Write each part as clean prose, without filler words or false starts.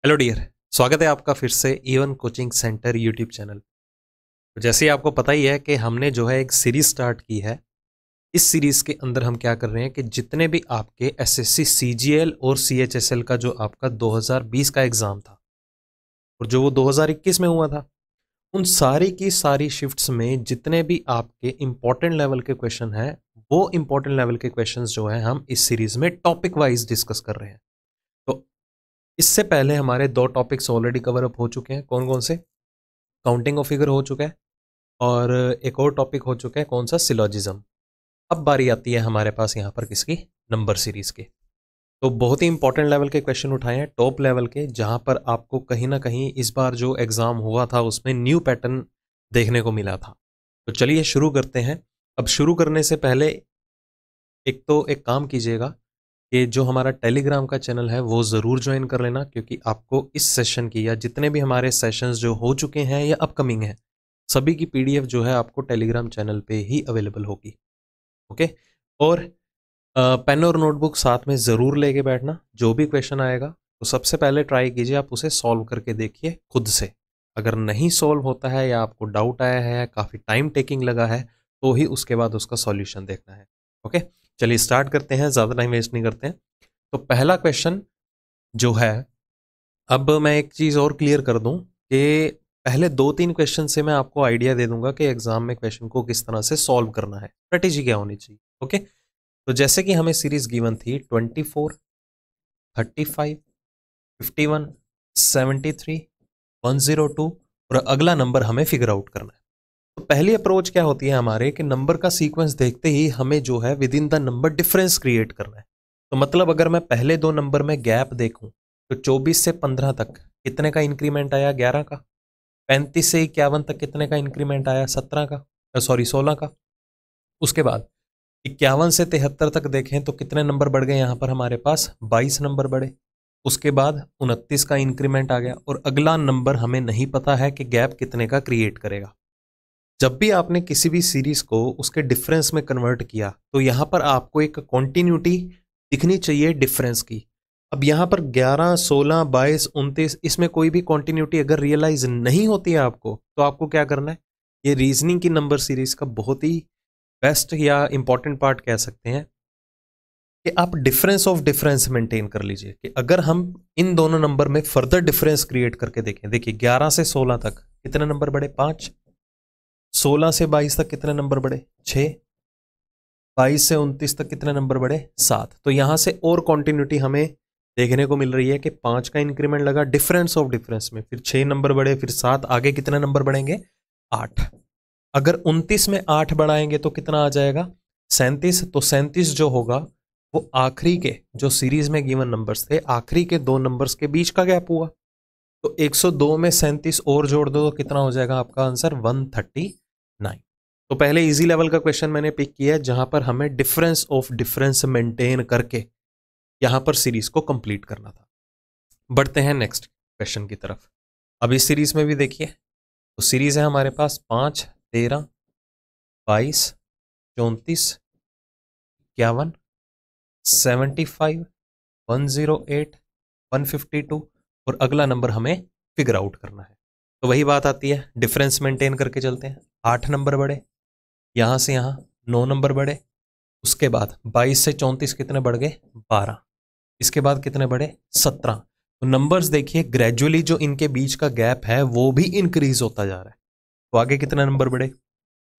Hello dear. स्वागत है आपका फिर से even coaching centre YouTube channel. तो जैसे ही आपको पता ही है कि हमने जो है एक सीरीज स्टार्ट की है। इस सीरीज के अंदर हम क्या कर रहे हैं कि जितने भी आपके एसएससी सीजीएल और सीएचएसएल का जो आपका 2020 का एग्ज़ाम था और जो वो 2021 में हुआ था, उन सारी की सारी शिफ्ट्स में जितने भी आपके इंपॉर्टेंट लेवल के क्वेश्चन हैं, वो इंपॉर्टेंट लेवल के क्वेश्चंस जो हैं हम इस सीरीज में टॉपिक वाइज डिस्कस कर रहे हैं। तो इससे पहले हमारे दो टॉपिक्स ऑलरेडी कवर अप हो चुके हैं। कौन कौन से? काउंटिंग ऑफ फिगर हो चुका है और एक और टॉपिक हो चुका है, कौन सा? सिलॉजिज्म। अब बारी आती है हमारे पास यहाँ पर किसकी? नंबर सीरीज की। तो बहुत ही इंपॉर्टेंट लेवल के क्वेश्चन उठाए हैं, टॉप लेवल के, जहाँ पर आपको कहीं ना कहीं इस बार जो एग्ज़ाम हुआ था उसमें न्यू पैटर्न देखने को मिला था। तो चलिए शुरू करते हैं। अब शुरू करने से पहले एक काम कीजिएगा कि जो हमारा टेलीग्राम का चैनल है वो ज़रूर ज्वाइन कर लेना, क्योंकि आपको इस सेशन की या जितने भी हमारे सेशंस जो हो चुके हैं या अपकमिंग हैं, सभी की पीडीएफ जो है आपको टेलीग्राम चैनल पे ही अवेलेबल होगी। ओके। और पेन और नोटबुक साथ में ज़रूर लेके बैठना। जो भी क्वेश्चन आएगा तो सबसे पहले ट्राई कीजिए आप उसे सॉल्व करके देखिए खुद से। अगर नहीं सॉल्व होता है या आपको डाउट आया है, काफ़ी टाइम टेकिंग लगा है, तो ही उसके बाद उसका सॉल्यूशन देखना है। ओके, चलिए स्टार्ट करते हैं, ज़्यादा टाइम वेस्ट नहीं करते हैं। तो पहला क्वेश्चन जो है, अब मैं एक चीज़ और क्लियर कर दूं कि पहले 2-3 क्वेश्चन से मैं आपको आइडिया दे दूंगा कि एग्जाम में क्वेश्चन को किस तरह से सॉल्व करना है, स्ट्रेटेजी क्या होनी चाहिए। ओके। तो जैसे कि हमें सीरीज गिवन थी 24, 35, 51, 73, 102 और अगला नंबर हमें फिगर आउट करना है। तो पहली अप्रोच क्या होती है हमारे कि नंबर का सीक्वेंस देखते ही हमें जो है with in the number difference create करना है। तो मतलब अगर मैं पहले दो नंबर में गैप देखूं तो 24 से 15 तक कितने का इंक्रीमेंट आया? 11 का। 35 से 51 तक कितने का इंक्रीमेंट आया? 17 का, सॉरी 16 का। उसके बाद 51 से 73 तक देखें तो कितने नंबर बढ़ गए यहाँ पर हमारे पास? 22 नंबर बढ़े। उसके बाद 29 का इंक्रीमेंट आ गया और अगला नंबर हमें नहीं पता है कि गैप कितने का क्रिएट करेगा। जब भी आपने किसी भी सीरीज को उसके डिफरेंस में कन्वर्ट किया तो यहाँ पर आपको एक कॉन्टिन्यूटी दिखनी चाहिए डिफरेंस की। अब यहाँ पर 11, 16, 22, 29 इसमें कोई भी कॉन्टिन्यूटी अगर रियलाइज नहीं होती है आपको, तो आपको क्या करना है? ये रीजनिंग की नंबर सीरीज का बहुत ही बेस्ट या इंपॉर्टेंट पार्ट कह सकते हैं कि आप डिफरेंस ऑफ डिफरेंस मेंटेन कर लीजिए। कि अगर हम इन दोनों नंबर में फर्दर डिफरेंस क्रिएट करके देखें, देखिए 11 से 16 तक कितने नंबर बढ़े? 5। 16 से 22 तक कितने नंबर बढ़े? 6। 22 से 29 तक कितने नंबर बढ़े? 7। तो यहां से और कॉन्टिन्यूटी हमें देखने को मिल रही है कि 5 का इंक्रीमेंट लगा डिफरेंस ऑफ डिफरेंस में, फिर 6 नंबर बढ़े, फिर 7, आगे कितने नंबर बढ़ेंगे? 8। अगर 29 में 8 बढ़ाएंगे तो कितना आ जाएगा? 37। तो 37 जो होगा वो आखिरी के जो सीरीज में गिवन नंबर्स थे, आखिरी के दो नंबर्स के बीच का गैप हुआ। तो 102 में 37 और जोड़ दो तो कितना हो जाएगा आपका आंसर? 139। तो पहले इजी लेवल का क्वेश्चन मैंने पिक किया जहां पर हमें डिफरेंस ऑफ डिफरेंस मेंटेन करके यहां पर सीरीज को कंप्लीट करना था। बढ़ते हैं नेक्स्ट क्वेश्चन की तरफ। अब इस सीरीज में भी देखिए, तो सीरीज है हमारे पास 5, 13, 22, 34, 51, 75, 108, 152 और अगला नंबर हमें फिगर आउट करना है। तो वही बात आती है, डिफरेंस मेंटेन करके चलते हैं। 8 नंबर बढ़े, यहाँ से यहाँ 9 नंबर बढ़े। उसके बाद 22 से 34 कितने बढ़ गए? 12। इसके बाद कितने बढ़े? 17। तो नंबर्स देखिए ग्रेजुअली जो इनके बीच का गैप है वो भी इंक्रीज होता जा रहा है। तो आगे कितने नंबर बढ़े?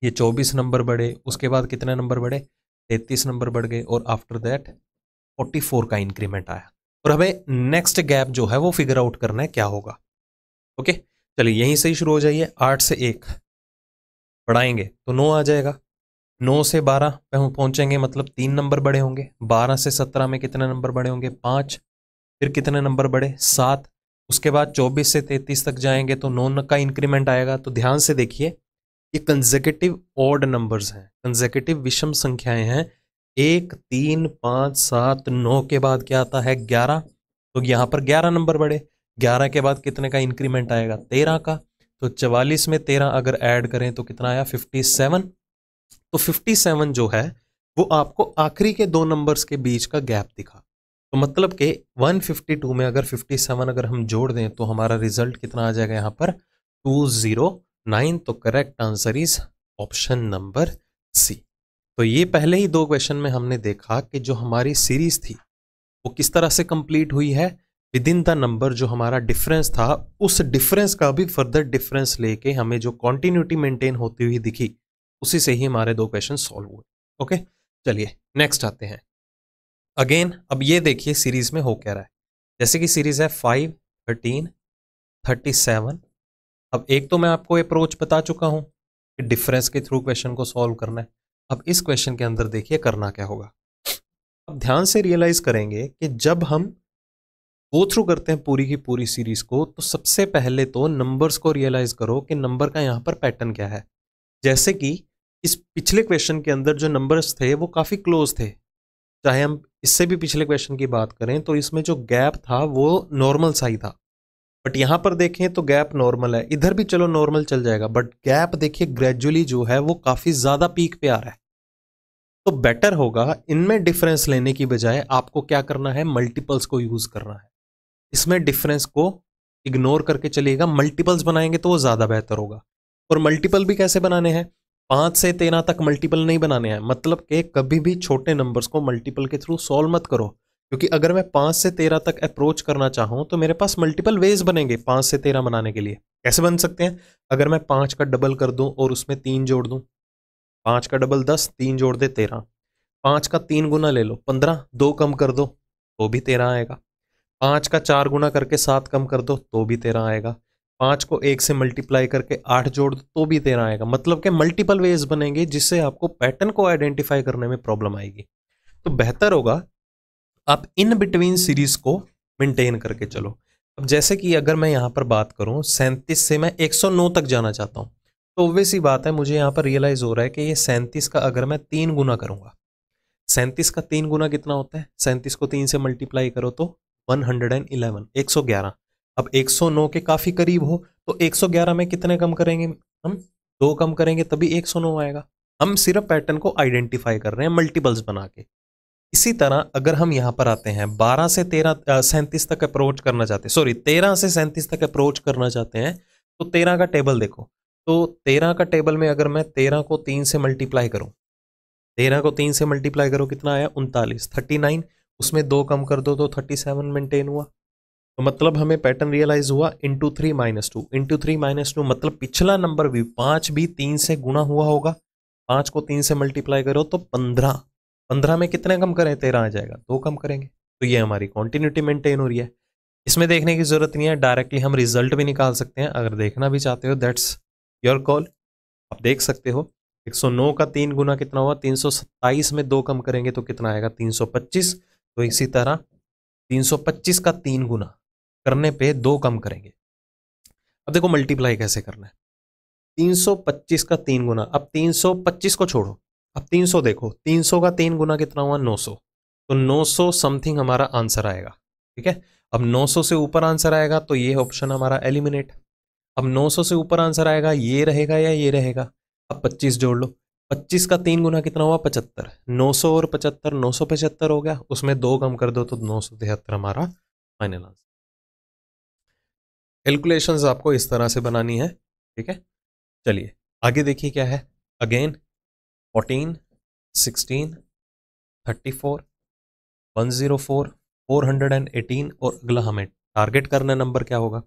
ये 24 नंबर बढ़े। उसके बाद कितने नंबर बढ़े? 33 नंबर बढ़ गए और आफ्टर दैट 44 का इंक्रीमेंट आया। और हमें नेक्स्ट गैप जो है वो फिगर आउट करना है क्या होगा। ओके, चलिए यहीं से ही शुरू हो जाइए। 8 से 1 बढ़ाएंगे तो 9 आ जाएगा। 9 से 12 पे हम पहुंचेंगे, मतलब 3 नंबर बड़े होंगे। 12 से 17 में कितने नंबर बड़े होंगे? 5। फिर कितने नंबर बढ़े? 7। उसके बाद 24 से 33 तक जाएंगे तो 9 का इंक्रीमेंट आएगा। तो ध्यान से देखिए, ये कंसेक्यूटिव ऑड नंबर्स हैं, कंसेक्यूटिव विषम संख्याएं हैं। 1, 3, 5, 7, 9 के बाद क्या आता है? 11। तो यहाँ पर 11 नंबर बढ़े। 11 के बाद कितने का इंक्रीमेंट आएगा? 13 का। तो 44 में 13 अगर ऐड करें तो कितना आया? 57। तो 57 जो है वो आपको आखिरी के दो नंबर्स के बीच का गैप दिखा। तो मतलब कि 152 में अगर 57 अगर हम जोड़ दें तो हमारा रिजल्ट कितना आ जाएगा यहाँ पर 209। तो correct answer is option number C. तो ये पहले ही दो क्वेश्चन में हमने देखा कि जो हमारी सीरीज थी वो किस तरह से कंप्लीट हुई है, विद इन द नंबर जो हमारा डिफरेंस था उस डिफरेंस का भी फर्दर डिफरेंस लेके हमें जो कॉन्टिन्यूटी मेंटेन होती हुई दिखी उसी से ही हमारे दो क्वेश्चन सॉल्व हुए। ओके, चलिए नेक्स्ट आते हैं। अगेन अब ये देखिए सीरीज में हो क्या रहा है। जैसे कि सीरीज है 5, 13, 37। अब एक तो मैं आपको अप्रोच बता चुका हूं कि डिफरेंस के थ्रू क्वेश्चन को सॉल्व करना है। अब इस क्वेश्चन के अंदर देखिए करना क्या होगा। अब ध्यान से रियलाइज करेंगे कि जब हम गो थ्रू करते हैं पूरी की पूरी सीरीज को, तो सबसे पहले तो नंबर्स को रियलाइज करो कि नंबर का यहां पर पैटर्न क्या है। जैसे कि इस पिछले क्वेश्चन के अंदर जो नंबर्स थे वो काफी क्लोज थे। चाहे हम इससे भी पिछले क्वेश्चन की बात करें तो इसमें जो गैप था वो नॉर्मल सा ही था, बट यहां पर देखें तो गैप नॉर्मल है। इधर भी चलो नॉर्मल चल जाएगा, बट गैप देखिए ग्रेजुअली जो है वो काफी ज्यादा पीक पे आ रहा है। तो बेटर होगा इनमें डिफरेंस लेने की बजाय आपको क्या करना है, मल्टीपल्स को यूज करना है। इसमें डिफरेंस को इग्नोर करके चलिएगा, मल्टीपल्स बनाएंगे तो वो ज्यादा बेहतर होगा। और मल्टीपल भी कैसे बनाने हैं, 5 से 13 तक मल्टीपल नहीं बनाने हैं। मतलब कि कभी भी छोटे नंबर्स को मल्टीपल के थ्रू सॉल्व मत करो, क्योंकि अगर मैं 5 से 13 तक अप्रोच करना चाहूं तो मेरे पास मल्टीपल वेज बनेंगे 5 से 13 बनाने के लिए। कैसे बन सकते हैं, अगर मैं 5 का डबल कर दूं और उसमें 3 जोड़ दूं, 5 का डबल 10, 3 जोड़ दे 13। 5 का 3 गुना ले लो 15, 2 कम कर दो तो भी 13 आएगा। 5 का 4 गुना करके 7 कम कर दो तो भी 13 आएगा। 5 को 1 से मल्टीप्लाई करके 8 जोड़ दो तो भी 13 आएगा। मतलब कि मल्टीपल वेज बनेंगे जिससे आपको पैटर्न को आइडेंटिफाई करने में प्रॉब्लम आएगी। तो बेहतर होगा आप इन बिटवीन सीरीज को मेंटेन करके चलो। अब जैसे कि अगर मैं यहां पर बात करूं 37 से मैं 109 तक जाना चाहता हूं, तो ऑब्वियस सी बात है मुझे यहां पर रियलाइज हो रहा है कि ये 37 का अगर मैं 3 गुना करूंगा, 37 का 3 गुना कितना होता है, 37 को 3 से मल्टीप्लाई करो तो 111, 111। अब 109 के काफी करीब हो तो 111 में कितने कम करेंगे हम, 2 कम करेंगे तभी 109 आएगा। हम सिर्फ पैटर्न को आइडेंटिफाई कर रहे हैं मल्टीपल्स बना के। इसी तरह अगर हम यहां पर आते हैं 12 से 37 तक अप्रोच करना चाहते हैं, सॉरी 13 से 37 तक अप्रोच करना चाहते हैं, तो 13 का टेबल देखो। तो 13 का टेबल में अगर मैं 13 को 3 से मल्टीप्लाई करूं, 13 को 3 से मल्टीप्लाई करो कितना आया 39, 39, उसमें 2 कम कर दो तो 37 मेंटेन हुआ। तो मतलब हमें पैटर्न रियलाइज हुआ इंटू 3 माइनस 2, इंटू 3 माइनस 2 मतलब पिछला नंबर भी 5 भी 3 से गुना हुआ होगा। 5 को 3 से मल्टीप्लाई करो तो 15, 15 में कितने कम करें 13 आ जाएगा, 2 कम करेंगे। तो ये हमारी कॉन्टिन्यूटी मेंटेन हो रही है। इसमें देखने की जरूरत नहीं है, डायरेक्टली हम रिजल्ट भी निकाल सकते हैं। अगर देखना भी चाहते हो दैट्स योर कॉल, आप देख सकते हो। 109 का 3 गुना कितना हुआ, 327 में 2 कम करेंगे तो कितना आएगा 325। तो इसी तरह 325 का 3 गुना करने पे 2 कम करेंगे। अब देखो मल्टीप्लाई कैसे करना है, 325 का 3 गुना, अब 325 को छोड़ो, अब 300 देखो, 300 का 3 गुना कितना हुआ 900, तो 900 समथिंग हमारा आंसर आएगा। ठीक है, अब 900 से ऊपर आंसर आएगा तो ये ऑप्शन हमारा एलिमिनेट। अब 900 से ऊपर आंसर आएगा ये रहेगा या ये रहेगा। अब 25 जोड़ लो, 25 का 3 गुना कितना हुआ 75, 900 और 75, 975 हो गया, उसमें 2 कम कर दो तो 973 हमारा फाइनल आंसर। कैलकुलेशंस आपको इस तरह से बनानी है। ठीक है, चलिए आगे देखिए क्या है। अगेन 14, 16, 34, 104, 418 और अगला हमें टारगेट करना नंबर क्या होगा।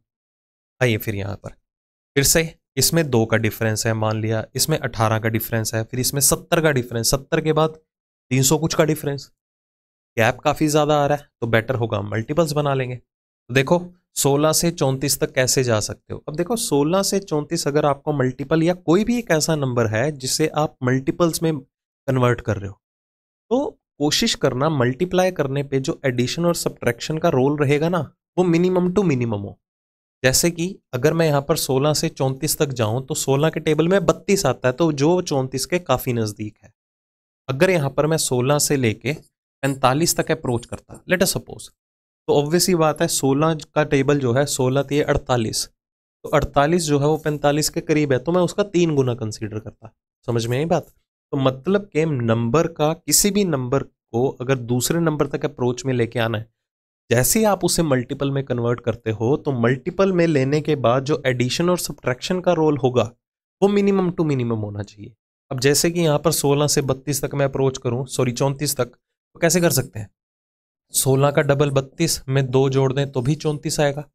आइए फिर यहाँ पर फिर से इसमें 2 का डिफरेंस है, मान लिया इसमें 18 का डिफरेंस है, फिर इसमें 70 का डिफरेंस, 70 के बाद 300 कुछ का डिफरेंस, गैप काफी ज्यादा आ रहा है, तो बेटर होगा मल्टीपल्स बना लेंगे। तो देखो 16 से 34 तक कैसे जा सकते हो। अब देखो 16 से 34 अगर आपको मल्टीपल या कोई भी एक ऐसा नंबर है जिसे आप मल्टीपल्स में कन्वर्ट कर रहे हो, तो कोशिश करना मल्टीप्लाई करने पे जो एडिशन और सब्ट्रैक्शन का रोल रहेगा ना वो मिनिमम टू मिनिमम हो। जैसे कि अगर मैं यहाँ पर 16 से 34 तक जाऊं तो 16 के टेबल में 32 आता है, तो जो 34 के काफी नजदीक है। अगर यहाँ पर मैं 16 से लेके 45 तक अप्रोच करता लेट अस सपोज, तो ऑब्वियस ही बात है 16 का टेबल जो है 16 थी 48, तो 48 जो है वो 45 के करीब है, तो मैं उसका 3 गुना कंसीडर करता। समझ में आई बात। तो मतलब के नंबर का किसी भी नंबर को अगर दूसरे नंबर तक अप्रोच में लेके आना है जैसे ही आप उसे मल्टीपल में कन्वर्ट करते हो तो मल्टीपल में लेने के बाद जो एडिशन और सब्ट्रैक्शन का रोल होगा वो मिनिमम टू मिनिमम होना चाहिए। अब जैसे कि यहाँ पर 16 से 32 तक मैं अप्रोच करूँ, सॉरी 34 तक, तो कैसे कर सकते हैं? 16 का डबल 32 में 2 जोड़ दें तो भी 34 आएगा।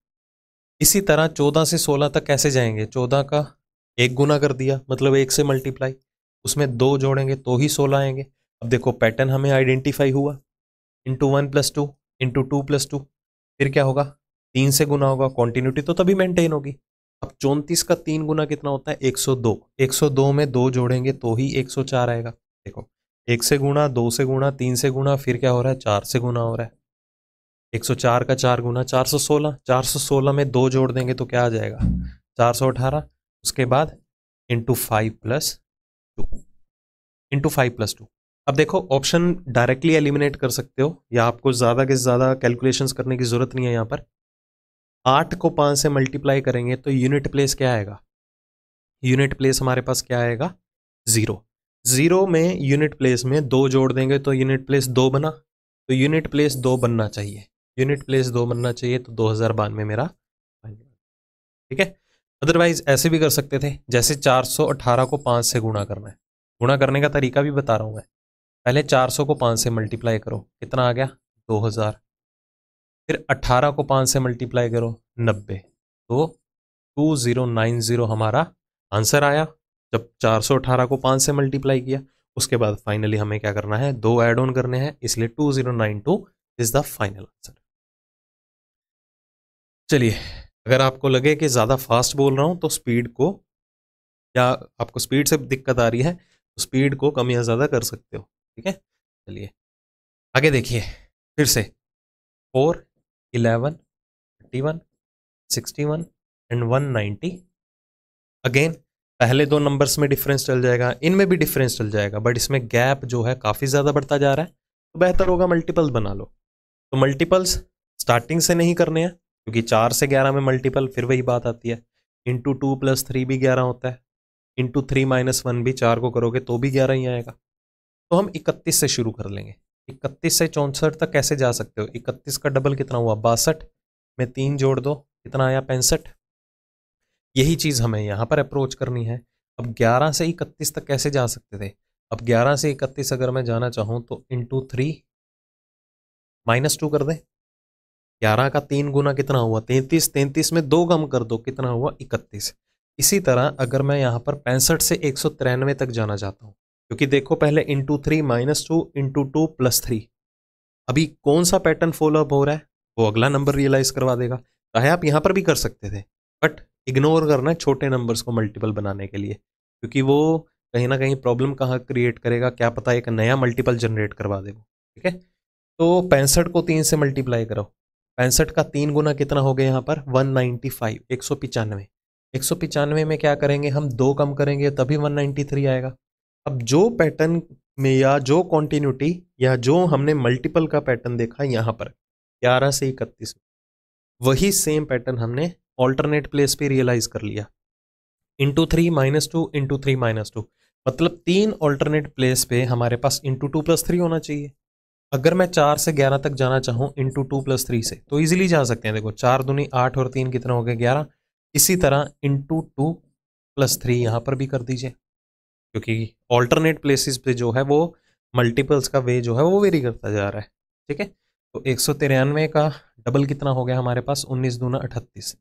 इसी तरह 14 से 16 तक कैसे जाएंगे? 14 का 1 गुना कर दिया, मतलब 1 से मल्टीप्लाई, उसमें 2 जोड़ेंगे तो ही 16 आएंगे। अब देखो पैटर्न हमें आइडेंटिफाई हुआ, इंटू 1+2 इंटू 2+2, फिर क्या होगा? 3 से गुना होगा, कॉन्टिन्यूटी तो तभी मेंटेन होगी। अब 34 का 3 गुना कितना होता है? 102। 102 में 2 जोड़ेंगे तो ही 104 आएगा। देखो 1 से गुना, 2 से गुना, 3 से गुना, फिर क्या हो रहा है? 4 से गुना हो रहा है। 104 का 4 गुना 416, 416 में 2 जोड़ देंगे तो क्या आ जाएगा? 418। उसके बाद इंटू 5+2, इंटू 5+2। अब देखो ऑप्शन डायरेक्टली एलिमिनेट कर सकते हो या आपको ज़्यादा के ज़्यादा कैलकुलेशंस करने की ज़रूरत नहीं है। यहाँ पर 8 को 5 से मल्टीप्लाई करेंगे तो यूनिट प्लेस क्या आएगा? यूनिट प्लेस हमारे पास क्या आएगा? 0। 0 में यूनिट प्लेस में 2 जोड़ देंगे तो यूनिट प्लेस 2 बना, तो यूनिट प्लेस 2 बनना चाहिए, यूनिट प्लेस 2 बनना चाहिए, तो 2092 मेरा, ठीक है। अदरवाइज ऐसे भी कर सकते थे, जैसे 418 को 5 से गुणा करना है। गुणा करने का तरीका भी बता रहा हूँ मैं। पहले 400 को 5 से मल्टीप्लाई करो, कितना आ गया? 2000। फिर 18 को 5 से मल्टीप्लाई करो, 90, तो 2090 हमारा आंसर आया जब 418 को 5 से मल्टीप्लाई किया। उसके बाद फाइनली हमें क्या करना है? 2 ऐड ऑन करने हैं, इसलिए 2092 इज द फाइनल आंसर। चलिए, अगर आपको लगे कि ज़्यादा फास्ट बोल रहा हूँ तो स्पीड को, या आपको स्पीड से दिक्कत आ रही है तो स्पीड को कम या ज़्यादा कर सकते हो, ठीक है। चलिए आगे देखिए फिर से, 4, 11, 31, 61 एंड 190। अगेन पहले 2 नंबर्स में डिफरेंस चल जाएगा, इनमें भी डिफरेंस चल जाएगा, बट इसमें गैप जो है काफ़ी ज़्यादा बढ़ता जा रहा है, तो बेहतर होगा मल्टीपल्स बना लो। तो मल्टीपल्स स्टार्टिंग से नहीं करने हैं, क्योंकि 4 से 11 में मल्टीपल फिर वही बात आती है, इंटू 2+3 भी 11 होता है, इंटू 3-1 भी 4 को करोगे तो भी 11 ही आएगा। तो हम 31 से शुरू कर लेंगे। 31 से 64 तक कैसे जा सकते हो? 31 का डबल कितना हुआ? 62 में 3 जोड़ दो, कितना आया? 65। यही चीज़ हमें यहाँ पर अप्रोच करनी है। अब 11 से 31 तक कैसे जा सकते थे? अब 11 से 31 अगर मैं जाना चाहूँ तो इंटू 3-2 कर दें। 11 का 3 गुना कितना हुआ? 33। 33 में 2 कम कर दो, कितना हुआ? 31। इसी तरह अगर मैं यहाँ पर 65 से 193 तक जाना चाहता हूँ, क्योंकि देखो पहले इंटू 3-2 इंटू 2+3, अभी कौन सा पैटर्न फॉलो अप हो रहा है वो अगला नंबर रियलाइज करवा देगा। चाहे आप यहाँ पर भी कर सकते थे, बट इग्नोर करना है छोटे नंबर्स को मल्टीपल बनाने के लिए, क्योंकि वो कहीं ना कहीं प्रॉब्लम कहाँ क्रिएट करेगा, क्या पता एक नया मल्टीपल जनरेट करवा दे वो, ठीक है। तो 65 को 3 से मल्टीप्लाई करो, 65 का 3 गुना कितना हो गया यहाँ पर? 195, 195। 195 में क्या करेंगे हम? 2 कम करेंगे तभी 193 आएगा। अब जो पैटर्न में या जो कॉन्टिन्यूटी या जो हमने मल्टीपल का पैटर्न देखा यहाँ पर 11 से 31 में, वही सेम पैटर्न हमने ऑल्टरनेट प्लेस पे रियलाइज कर लिया। इंटू 3-2 इंटू 3-2, मतलब 3 ऑल्टरनेट प्लेस पे हमारे पास इंटू 2+3 होना चाहिए। अगर मैं 4 से 11 तक जाना चाहूँ इंटू 2+3 से तो इजीली जा सकते हैं। देखो 4 दूनी 8 और 3 कितना हो गया? 11। इसी तरह इंटू 2+3 यहाँ पर भी कर दीजिए, क्योंकि ऑल्टरनेट प्लेसेस पे जो है वो मल्टीपल्स का वे जो है वो वेरी करता जा रहा है, ठीक है। तो 193 का डबल कितना हो गया हमारे पास? 19 दूना 38,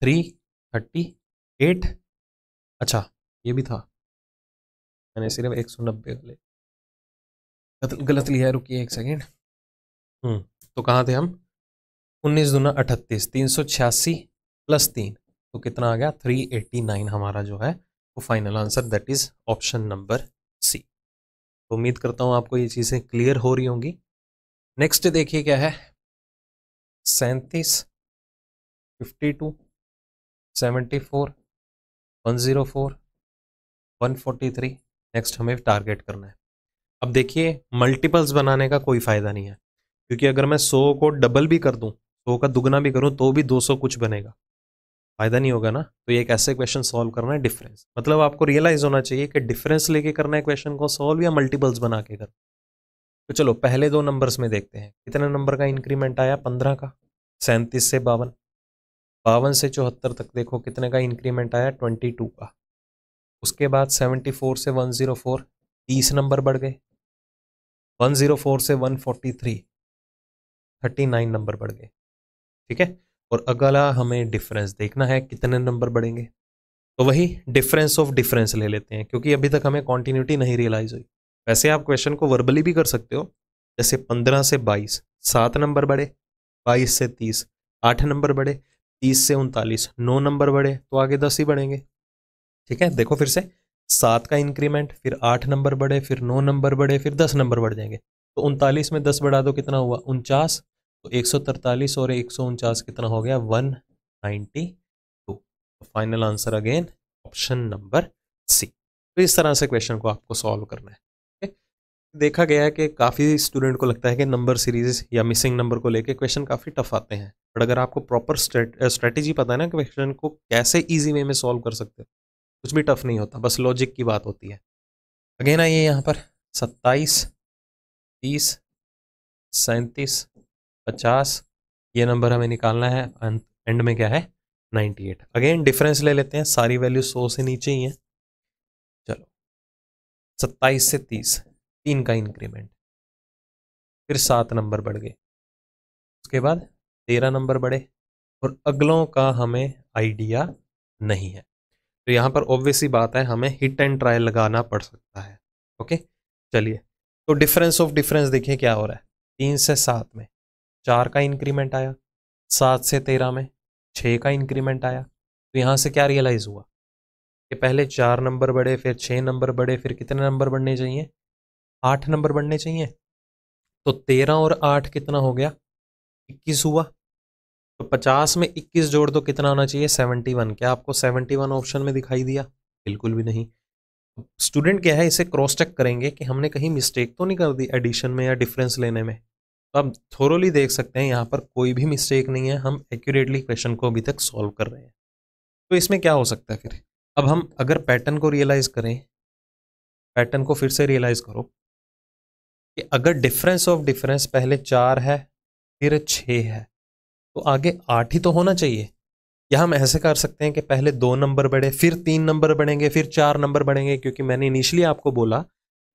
338। अच्छा ये भी था, मैंने सिर्फ 190 गलत लिया है, रुकिए एक सेकेंड। तो कहाँ थे हम? 19 दूना 38, 386 प्लस 3, तो कितना आ गया? 389 हमारा जो है वो final answer, that is option number C. तो उम्मीद करता हूँ आपको ये चीज़ें क्लियर हो रही होंगी। नेक्स्ट देखिए क्या है, 37, 52, 74, 104, 143। नेक्स्ट हमें टारगेट करना है। अब देखिए मल्टीपल्स बनाने का कोई फ़ायदा नहीं है, क्योंकि अगर मैं 100 को डबल भी कर दूं, 100 का दुगना भी करूं तो भी 200 कुछ बनेगा, फ़ायदा नहीं होगा ना। तो ये एक ऐसे क्वेश्चन सॉल्व करना है डिफरेंस, मतलब आपको रियलाइज होना चाहिए कि डिफरेंस लेके करना है क्वेश्चन को सॉल्व या मल्टीपल्स बना के करना। तो चलो पहले दो नंबर्स में देखते हैं कितने नंबर का इंक्रीमेंट आया, 15 का। 37 से 52, 52 से 74 तक देखो कितने का इंक्रीमेंट आया, 22 का। उसके बाद 74 से 104, 30 नंबर बढ़ गए। 104 से 143, 39 नंबर बढ़ गए। ठीक है, और अगला हमें डिफरेंस देखना है कितने नंबर बढ़ेंगे। तो वही डिफरेंस ऑफ डिफरेंस ले लेते हैं, क्योंकि अभी तक हमें कॉन्टिन्यूटी नहीं रियलाइज हुई। वैसे आप क्वेश्चन को वर्बली भी कर सकते हो, जैसे 15 से 22, 7 नंबर बढ़े। 22 से 30, 8 नंबर बढ़े। 30 से 39, 9 नंबर बढ़े, तो आगे 10 ही बढ़ेंगे। ठीक है, देखो फिर से 7 का इंक्रीमेंट, फिर 8 नंबर बढ़े, फिर 9 नंबर बढ़े, फिर 10 नंबर बढ़ जाएंगे। तो 39 में 10 बढ़ा दो, कितना हुआ, 49। तो 143 और 149 कितना हो गया, 192। तो final answer again option number C. तो इस तरह से क्वेश्चन को आपको सॉल्व करना है। देखा गया है कि काफ़ी स्टूडेंट को लगता है कि नंबर सीरीज या मिसिंग नंबर को लेके क्वेश्चन काफ़ी टफ आते हैं, बट अगर आपको प्रॉपर स्ट्रेटेजी पता है ना क्वेश्चन को कैसे इजी वे में सॉल्व कर सकते हो, कुछ भी टफ नहीं होता, बस लॉजिक की बात होती है। अगेन आइए यहाँ पर 27, 30, 37, 50, ये नंबर हमें निकालना है। एंड में क्या है, 98। अगेन डिफरेंस ले लेते हैं, सारी वैल्यू 100 से नीचे ही है। चलो 27 से 30, 3 का इंक्रीमेंट, फिर 7 नंबर बढ़ गए। उसके बाद 13 नंबर बढ़े, और अगलों का हमें आइडिया नहीं है। तो यहाँ पर ऑब्वियस सी बात है, हमें हिट एंड ट्रायल लगाना पड़ सकता है। ओके, चलिए तो डिफरेंस ऑफ डिफरेंस देखिए क्या हो रहा है। 3 से 7 में 4 का इंक्रीमेंट आया, 7 से 13 में 6 का इंक्रीमेंट आया। तो यहाँ से क्या रियलाइज़ हुआ कि पहले 4 नंबर बढ़े, फिर 6 नंबर बढ़े, फिर कितने नंबर बढ़ने चाहिए, 8 नंबर बढ़ने चाहिए। तो 13 और 8 कितना हो गया, 21 हुआ। तो 50 में 21 जोड़ दो, कितना आना चाहिए, 71। क्या आपको 71 ऑप्शन में दिखाई दिया, बिल्कुल भी नहीं। स्टूडेंट क्या है, इसे क्रॉस चेक करेंगे कि हमने कहीं मिस्टेक तो नहीं कर दी एडिशन में या डिफरेंस लेने में। तो आप थोरोली देख सकते हैं यहाँ पर कोई भी मिस्टेक नहीं है, हम एक्यूरेटली क्वेश्चन को अभी तक सॉल्व कर रहे हैं। तो इसमें क्या हो सकता है फिर, अब हम अगर पैटर्न को रियलाइज करें, पैटर्न को फिर से रियलाइज करो कि अगर डिफरेंस ऑफ डिफरेंस पहले 4 है फिर 6 है, तो आगे 8 ही तो होना चाहिए। या हम ऐसे कर सकते हैं कि पहले 2 नंबर बढ़े, फिर 3 नंबर बढ़ेंगे, फिर 4 नंबर बढ़ेंगे, क्योंकि मैंने इनिशियली आपको बोला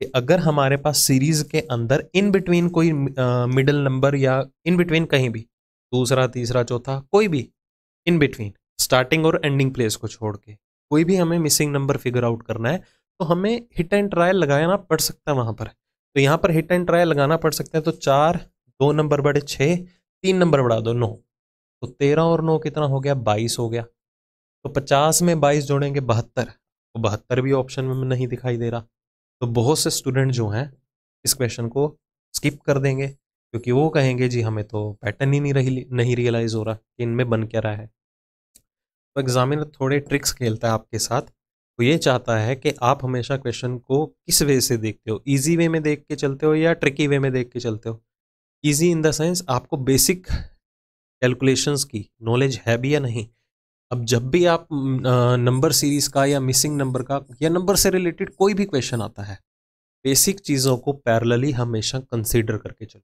कि अगर हमारे पास सीरीज के अंदर इन बिटवीन कोई मिडिल नंबर या इन बिटवीन कहीं भी दूसरा, तीसरा, चौथा, कोई भी इन बिटवीन स्टार्टिंग और एंडिंग प्लेस को छोड़ के कोई भी हमें मिसिंग नंबर फिगर आउट करना है, तो हमें हिट एंड ट्रायल लगाना पड़ सकता है वहां पर। तो यहाँ पर हिट एंड ट्रायल लगाना पड़ सकता है। तो 4, 2 नंबर बढ़े 6, 3 नंबर बढ़ा दो 9, तो 13 और 9 कितना हो गया, 22 हो गया। तो 50 में 22 जोड़ेंगे 72, तो 72 भी ऑप्शन में नहीं दिखाई दे रहा। तो बहुत से स्टूडेंट जो हैं इस क्वेश्चन को स्किप कर देंगे, क्योंकि वो कहेंगे जी हमें तो पैटर्न ही नहीं रियलाइज हो रहा कि इनमें बन क्या रहा है। तो एग्जामिनर थोड़े ट्रिक्स खेलता है आपके साथ। वो ये चाहता है कि आप हमेशा क्वेश्चन को किस वे से देखते हो, इजी वे में देख के चलते हो या ट्रिकी वे में देख के चलते हो। इजी इन द सेंस आपको बेसिक कैलकुलेशंस की नॉलेज है भी या नहीं। अब जब भी आप नंबर सीरीज का या मिसिंग नंबर का या नंबर से रिलेटेड कोई भी क्वेश्चन आता है, बेसिक चीज़ों को पैरेलली हमेशा कंसीडर करके चलो।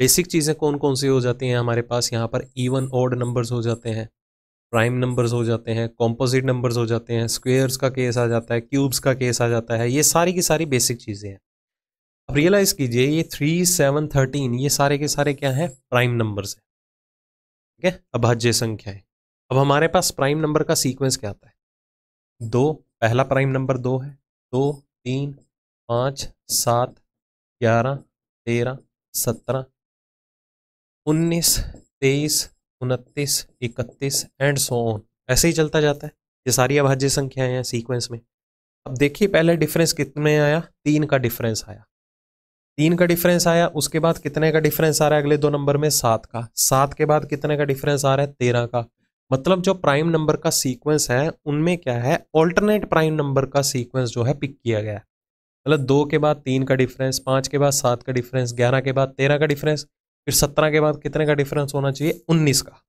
बेसिक चीज़ें कौन कौन सी हो जाती हैं हमारे पास, यहाँ पर इवन ऑड नंबर्स हो जाते हैं, प्राइम नंबर्स हो जाते हैं, कॉम्पोजिट नंबर्स हो जाते हैं, स्क्वेयर्स का केस आ जाता है, क्यूब्स का केस आ जाता है। ये सारी की सारी बेसिक चीज़ें हैं। अब रियलाइज़ कीजिए ये 3, 7, 13 ये सारे के सारे क्या हैं, प्राइम नंबर्स हैं। ठीक है, अभाज्य संख्या है। अब हमारे पास प्राइम नंबर का सीक्वेंस क्या आता है, 2, पहला प्राइम नंबर 2 है, 2, 3, 5, 7, 11, 13, 17, 19, 23, 29, 31 एंड सो ऑन, ऐसे ही चलता जाता है। ये सारी अभाज्य संख्याएं हैं सीक्वेंस में। अब देखिए पहले डिफरेंस कितने आया, 3 का डिफरेंस आया, 3 का डिफरेंस आया। उसके बाद कितने का डिफरेंस आ रहा है अगले दो नंबर में, 7 का। 7 के बाद कितने का डिफरेंस आ रहा है, 13 का। मतलब जो प्राइम नंबर का सीक्वेंस है उनमें क्या है, ऑल्टरनेट प्राइम नंबर का सीक्वेंस जो है पिक किया गया है। मतलब 2 के बाद 3 का डिफरेंस, 5 के बाद 7 का डिफरेंस, 11 के बाद 13 का डिफरेंस, फिर 17 के बाद कितने का डिफरेंस होना चाहिए, 19 का।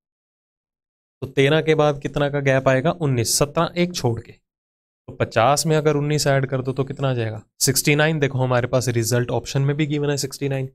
तो 13 के बाद कितना का गैप आएगा, 19, 17 एक छोड़ के। तो 50 में अगर 19 ऐड कर दो तो कितना आ जाएगा 69। देखो हमारे पास रिजल्ट ऑप्शन में भी गिवन है 69।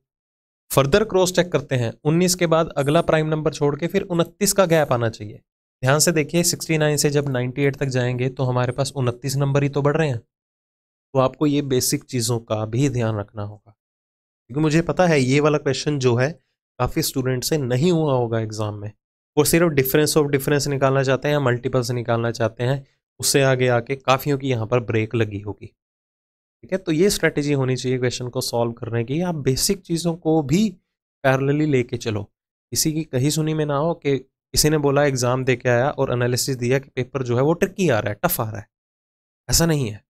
फर्दर क्रॉस चेक करते हैं, 19 के बाद अगला प्राइम नंबर छोड़ के फिर 29 का गैप आना चाहिए। ध्यान से देखिए 69 से जब 98 तक जाएंगे तो हमारे पास 29 नंबर ही तो बढ़ रहे हैं। तो आपको ये बेसिक चीज़ों का भी ध्यान रखना होगा, क्योंकि मुझे पता है ये वाला क्वेश्चन जो है काफ़ी स्टूडेंट से नहीं हुआ होगा एग्जाम में। वो सिर्फ डिफरेंस ऑफ डिफरेंस निकालना चाहते हैं या मल्टीपल्स निकालना चाहते हैं, उससे आगे आके काफ़ियों की यहाँ पर ब्रेक लगी होगी। ठीक है, तो ये स्ट्रेटेजी होनी चाहिए क्वेश्चन को सॉल्व करने की। आप बेसिक चीज़ों को भी पैरेलली लेके चलो, किसी की कही सुनी में ना हो कि किसी ने बोला एग्जाम दे के आया और एनालिसिस दिया कि पेपर जो है वो ट्रिकी आ रहा है, टफ आ रहा है। ऐसा नहीं है,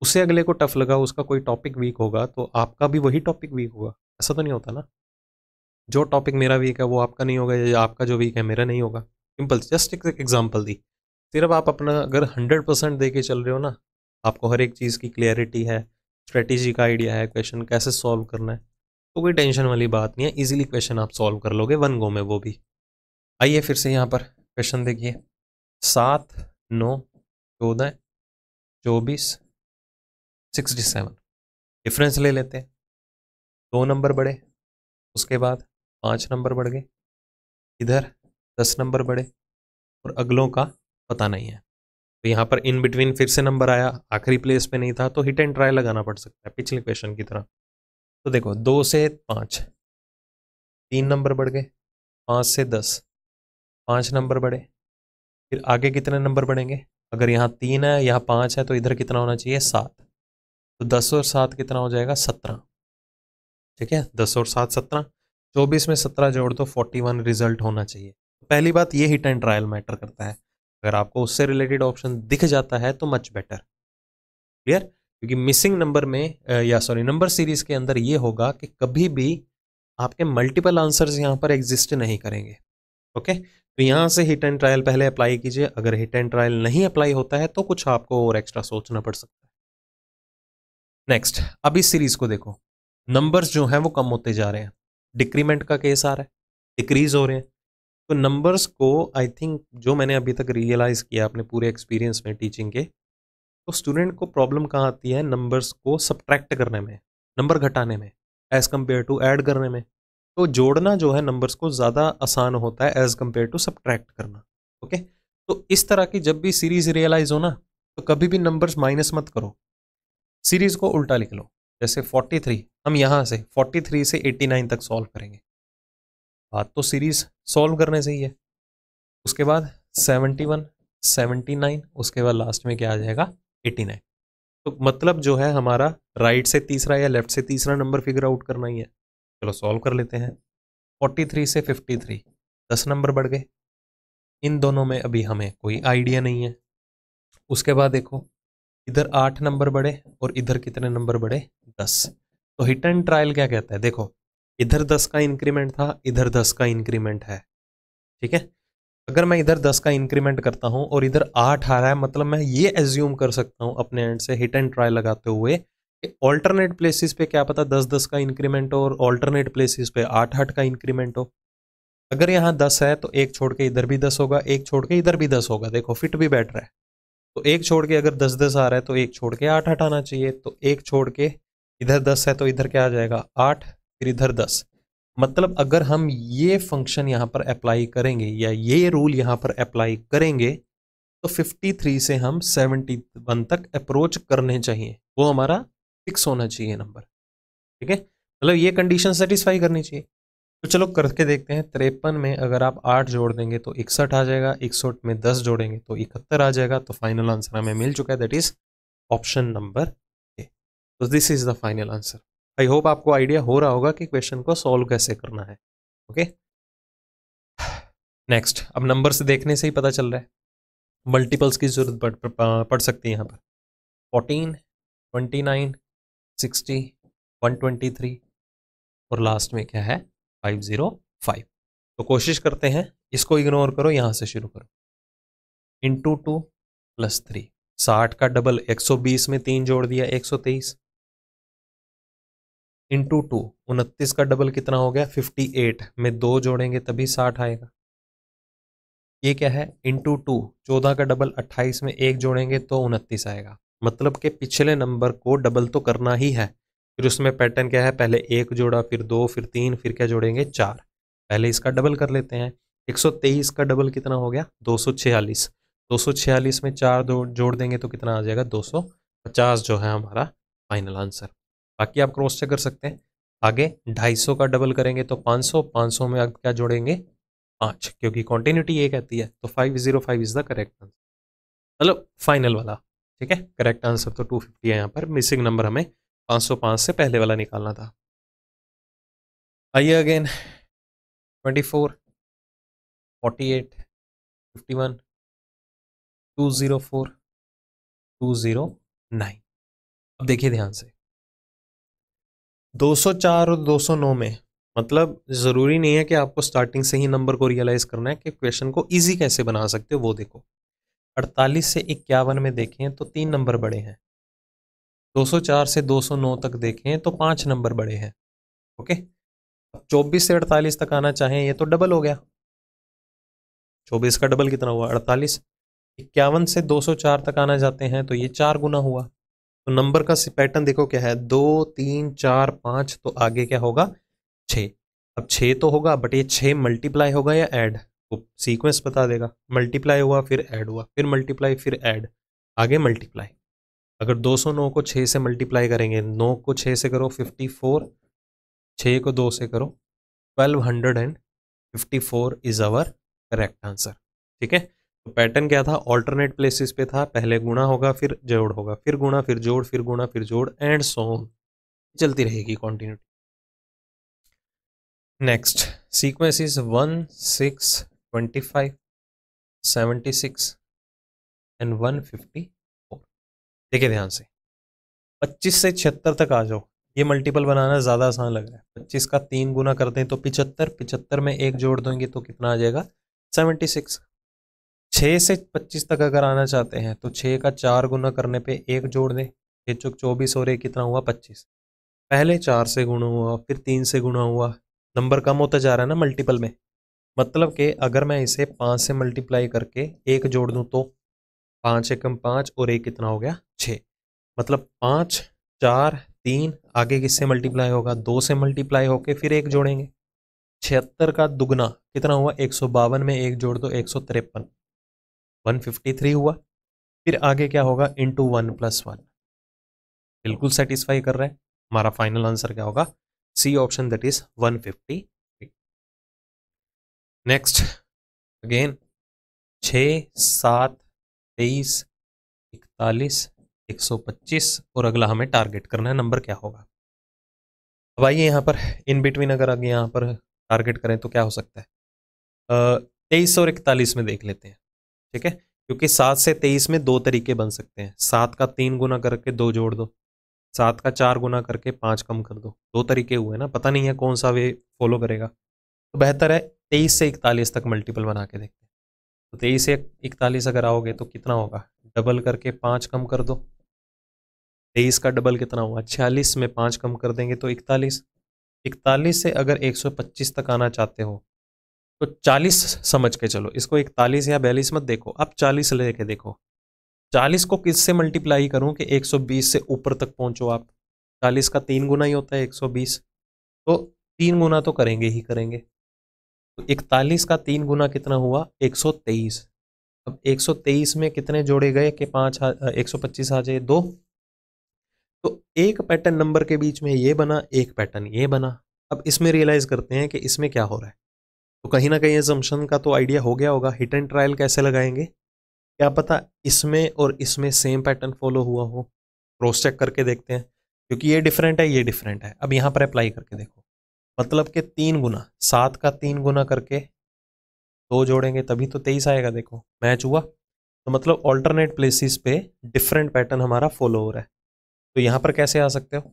उससे अगले को टफ लगा, उसका कोई टॉपिक वीक होगा तो आपका भी वही टॉपिक वीक होगा। ऐसा तो नहीं होता ना, जो टॉपिक मेरा वीक है वो आपका नहीं होगा, या आपका जो वीक है मेरा नहीं होगा। सिंपल, जस्ट एक एग्जाम्पल दी। सिर्फ आप अपना अगर 100% दे के चल रहे हो ना, आपको हर एक चीज़ की क्लियरिटी है, स्ट्रेटेजी का आइडिया है, क्वेश्चन कैसे सॉल्व करना है, तो कोई टेंशन वाली बात नहीं है, इजीली क्वेश्चन आप सॉल्व कर लोगे वन गो में, वो भी। आइए फिर से यहाँ पर क्वेश्चन देखिए, 7, 9, 14, 24, 67। डिफरेंस ले लेते हैं, 2 नंबर बढ़े, उसके बाद 5 नंबर बढ़ गए, इधर 10 नंबर बढ़े, और अगलों का पता नहीं है। तो यहाँ पर इन बिटवीन फिर से नंबर आया, आखिरी प्लेस पे नहीं था, तो हिट एंड ट्राई लगाना पड़ सकता है पिछले क्वेश्चन की तरह। तो देखो 2 से 5, 3 नंबर बढ़ गए, 5 से 10, 5 नंबर बढ़े, फिर आगे कितने नंबर बढ़ेंगे, अगर यहाँ 3 है यहाँ 5 है तो इधर कितना होना चाहिए 7, तो 10 और 7 कितना हो जाएगा 17। ठीक है, 10 और 7 17, 24 में 17 जोड़ दो 41 रिजल्ट होना चाहिए। पहली बात ये हिट एंड ट्रायल मैटर करता है, अगर आपको उससे रिलेटेड ऑप्शन दिख जाता है तो मच बेटर। क्लियर, क्योंकि मिसिंग नंबर में या सॉरी नंबर सीरीज के अंदर ये होगा कि कभी भी आपके मल्टीपल आंसर्स यहाँ पर एग्जिस्ट नहीं करेंगे। ओके, तो यहाँ से हिट एंड ट्रायल पहले अप्लाई कीजिए, अगर हिट एंड ट्रायल नहीं अप्लाई होता है तो कुछ आपको और एक्स्ट्रा सोचना पड़ सकता है। नेक्स्ट, अब इस सीरीज को देखो, नंबर्स जो हैं वो कम होते जा रहे हैं, डिक्रीमेंट का केस आ रहा है, डिक्रीज हो रहे हैं। तो नंबर्स को आई थिंक जो मैंने अभी तक रियलाइज किया अपने पूरे एक्सपीरियंस में टीचिंग के, तो स्टूडेंट को प्रॉब्लम कहाँ आती है नंबर्स को सब्ट्रैक्ट करने में, नंबर घटाने में, एज कम्पेयर टू ऐड करने में। तो जोड़ना जो है नंबर्स को ज़्यादा आसान होता है एज कम्पेयर टू सब्ट्रैक्ट करना। ओके, तो इस तरह की जब भी सीरीज रियलाइज हो ना, तो कभी भी नंबर्स माइनस मत करो, सीरीज को उल्टा लिख लो। जैसे 43, हम यहाँ से 43 से 89 तक सॉल्व करेंगे, बात तो सीरीज सॉल्व करने से ही है। उसके बाद 71, 79, उसके बाद लास्ट में क्या आ जाएगा 89। तो मतलब जो है हमारा राइट से तीसरा या लेफ्ट से तीसरा नंबर फिगर आउट करना ही है। चलो सॉल्व कर लेते हैं। 43 से 53, 10 नंबर बढ़ गए, इन दोनों में अभी हमें कोई आइडिया नहीं है। उसके बाद देखो इधर 8 नंबर बढ़े और इधर कितने नंबर बढ़े 10। तो हिट एंड ट्रायल क्या कहता है, देखो इधर 10 का इंक्रीमेंट था, इधर 10 का इंक्रीमेंट है। ठीक है, अगर मैं इधर 10 का इंक्रीमेंट करता हूं और इधर 8 आ रहा है, मतलब मैं ये एज्यूम कर सकता हूं अपने एंड से हिट एंड ट्राई लगाते हुए कि ऑल्टरनेट प्लेसेस पे क्या पता 10-10 का इंक्रीमेंट हो और ऑल्टरनेट प्लेसेस पे 8-8 का इंक्रीमेंट हो। अगर यहाँ 10 है तो एक छोड़ के इधर भी 10 होगा, एक छोड़ के इधर भी 10 होगा, देखो फिट भी बैठ रहा है। तो एक छोड़ के अगर 10-10 आ रहा है तो एक छोड़ के 8-8 आना चाहिए, तो एक छोड़ के इधर 10 है तो इधर क्या आ जाएगा 8, फिर इधर 10। मतलब अगर हम ये फंक्शन यहाँ पर अप्लाई करेंगे या ये रूल यहाँ पर अप्लाई करेंगे तो 53 से हम 71 तक अप्रोच करने चाहिए, वो हमारा फिक्स होना चाहिए नंबर। ठीक है, मतलब ये कंडीशन सेटिस्फाई करनी चाहिए। तो चलो करके देखते हैं। 53 में अगर आप 8 जोड़ देंगे तो 61 आ जाएगा, 61 में 10 जोड़ेंगे तो 71 आ जाएगा। तो फाइनल आंसर हमें मिल चुका है, that is option number A. तो this is the final answer. I hope आपको आइडिया हो रहा होगा कि क्वेश्चन को सॉल्व कैसे करना है। ओके, नेक्स्ट, अब नंबर से देखने से ही पता चल रहा है, मल्टीपल्स की जरूरत पड़ सकती है यहाँ पर। 14, 29, 60, 123 और लास्ट में क्या है 505। तो कोशिश करते हैं, इसको इग्नोर करो, यहाँ से शुरू करो। इंटू 2 प्लस 3, 60 का डबल 120 में 3 जोड़ दिया 123, इंटू 2 29 का डबल कितना हो गया 58 में 2 जोड़ेंगे तभी 60 आएगा। ये क्या है, इंटू 2, 14 का डबल 28 में एक जोड़ेंगे तो 29 आएगा। मतलब कि पिछले नंबर को डबल तो करना ही है। फिर उसमें पैटर्न क्या है, पहले एक जोड़ा, फिर दो, फिर तीन, फिर क्या जोड़ेंगे, 4। पहले इसका डबल कर लेते हैं। 123 का डबल कितना हो गया, 246। 246 में 4 जोड़ देंगे तो कितना आ जाएगा, 250 जो है हमारा फाइनल आंसर। बाकी आप क्रॉस चेक कर सकते हैं। आगे 250 का डबल करेंगे तो 500, 500 में अब क्या जोड़ेंगे, 5, क्योंकि कॉन्टिन्यूटी ये कहती है, तो 505 इज द करेक्ट आंसर, मतलब फाइनल वाला। ठीक है, करेक्ट आंसर तो 250 है, यहाँ पर मिसिंग नंबर हमें 505 से पहले वाला निकालना था। आइए अगेन, 24, 48, 51, 204, 209। अब देखिए ध्यान से, 204 और 209 में, मतलब ज़रूरी नहीं है कि आपको स्टार्टिंग से ही नंबर को रियलाइज़ करना है, कि क्वेश्चन को ईजी कैसे बना सकते हो वो देखो। 48 से 51 में देखें तो 3 नंबर बड़े हैं। 204 से 209 तक देखें तो 5 नंबर बड़े हैं। ओके, अब 24 से 48 तक आना चाहें, ये तो डबल हो गया। 24 का डबल कितना हुआ, 48। 51 से 204 तक आना चाहते हैं तो ये 4 गुना हुआ। तो नंबर का पैटर्न देखो क्या है, 2, 3, 4, 5, तो आगे क्या होगा, 6। अब 6 तो होगा, बट ये 6 मल्टीप्लाई होगा या ऐड, तो सीक्वेंस बता देगा। मल्टीप्लाई हुआ, फिर ऐड हुआ, फिर मल्टीप्लाई, फिर ऐड, आगे मल्टीप्लाई। अगर 209 को 6 से मल्टीप्लाई करेंगे, 9 को 6 से करो 54, 6 को 2 से करो 1254 इज आवर करेक्ट आंसर। ठीक है, तो पैटर्न क्या था, ऑल्टरनेट प्लेसेस पे था, पहले गुणा होगा, फिर जोड़ होगा, फिर गुणा, फिर जोड़, फिर गुणा, फिर जोड़, एंड सो ऑन, चलती रहेगी continuity. Next sequence is 1, 6, 25, 76 and 154। देखिए ध्यान से, 25 से 76 तक आ जाओ। ये मल्टीपल बनाना ज़्यादा आसान लग रहा है। 25 का 3 गुना कर दें तो 75, 75 में एक जोड़ देंगे तो कितना आ जाएगा, 76। 6 से 25 तक अगर आना चाहते हैं तो 6 का 4 गुना करने पे एक जोड़ दें, 6 चौक 24 और एक कितना हुआ, 25। पहले 4 से गुणा हुआ, फिर 3 से गुणा हुआ, नंबर कम होता जा रहा है ना मल्टीपल में। मतलब कि अगर मैं इसे 5 से मल्टीप्लाई करके एक जोड़ दूं तो 5 एकम 5 और एक कितना हो गया, 6। मतलब 5, 4, 3, आगे किससे मल्टीप्लाई होगा, 2 से मल्टीप्लाई होके फिर एक जोड़ेंगे। 76 का दुगना कितना हुआ, 152 में एक जोड़ दो, 153, 153 हुआ। फिर आगे क्या होगा, इंटू 1 + 1। बिल्कुल सेटिस्फाई कर रहा है। हमारा फाइनल आंसर क्या होगा, C option, that is 153। Next again, 6, 7, 23, 41, 125, और अगला हमें टारगेट करना है, नंबर क्या होगा। अब आइए यहाँ पर इन बिटवीन, अगर आगे यहाँ पर टारगेट करें तो क्या हो सकता है, 23 और 41 में देख लेते हैं। ठीक है, क्योंकि 7 से 23 में 2 तरीके बन सकते हैं। 7 का 3 गुना करके 2 जोड़ दो, 7 का 4 गुना करके 5 कम कर दो। 2 तरीके हुए ना, पता नहीं है कौन सा वे फॉलो करेगा। तो बेहतर है 23 से 41 तक मल्टीपल बना के देखते हैं। तो 23 से 41 अगर आओगे तो कितना होगा, डबल करके 5 कम कर दो। 23 का डबल कितना हुआ, 46, में 5 कम कर देंगे तो 41। 41 से अगर 125 तक आना चाहते हो तो 40 समझ के चलो, इसको 41 या 42 मत देखो, अब 40 लेके देखो। 40 को किससे मल्टीप्लाई करूं कि 120 से ऊपर तक पहुंचो आप। 40 का 3 गुना ही होता है 120, तो 3 गुना तो करेंगे ही करेंगे। तो 41 का 3 गुना कितना हुआ, 123। अब 123 में कितने जोड़े गए कि 125 आ जाए, 2। तो एक पैटर्न नंबर के बीच में ये बना, एक पैटर्न ये बना। अब इसमें रियलाइज करते हैं कि इसमें क्या हो रहा है। तो कहीं ना कहीं असम्पशन का तो आइडिया हो गया होगा, हिट एंड ट्रायल कैसे लगाएंगे, क्या पता इसमें और इसमें सेम पैटर्न फॉलो हुआ हो। क्रॉस चेक करके देखते हैं, क्योंकि ये डिफरेंट है, ये डिफरेंट है। अब यहाँ पर अप्लाई करके देखो, मतलब कि 3 गुना, 7 का 3 गुना करके 2 जोड़ेंगे तभी तो 23 आएगा। देखो मैच हुआ। तो मतलब ऑल्टरनेट प्लेसेस पे डिफरेंट पैटर्न हमारा फॉलो हो रहा है। तो यहाँ पर कैसे आ सकते हो,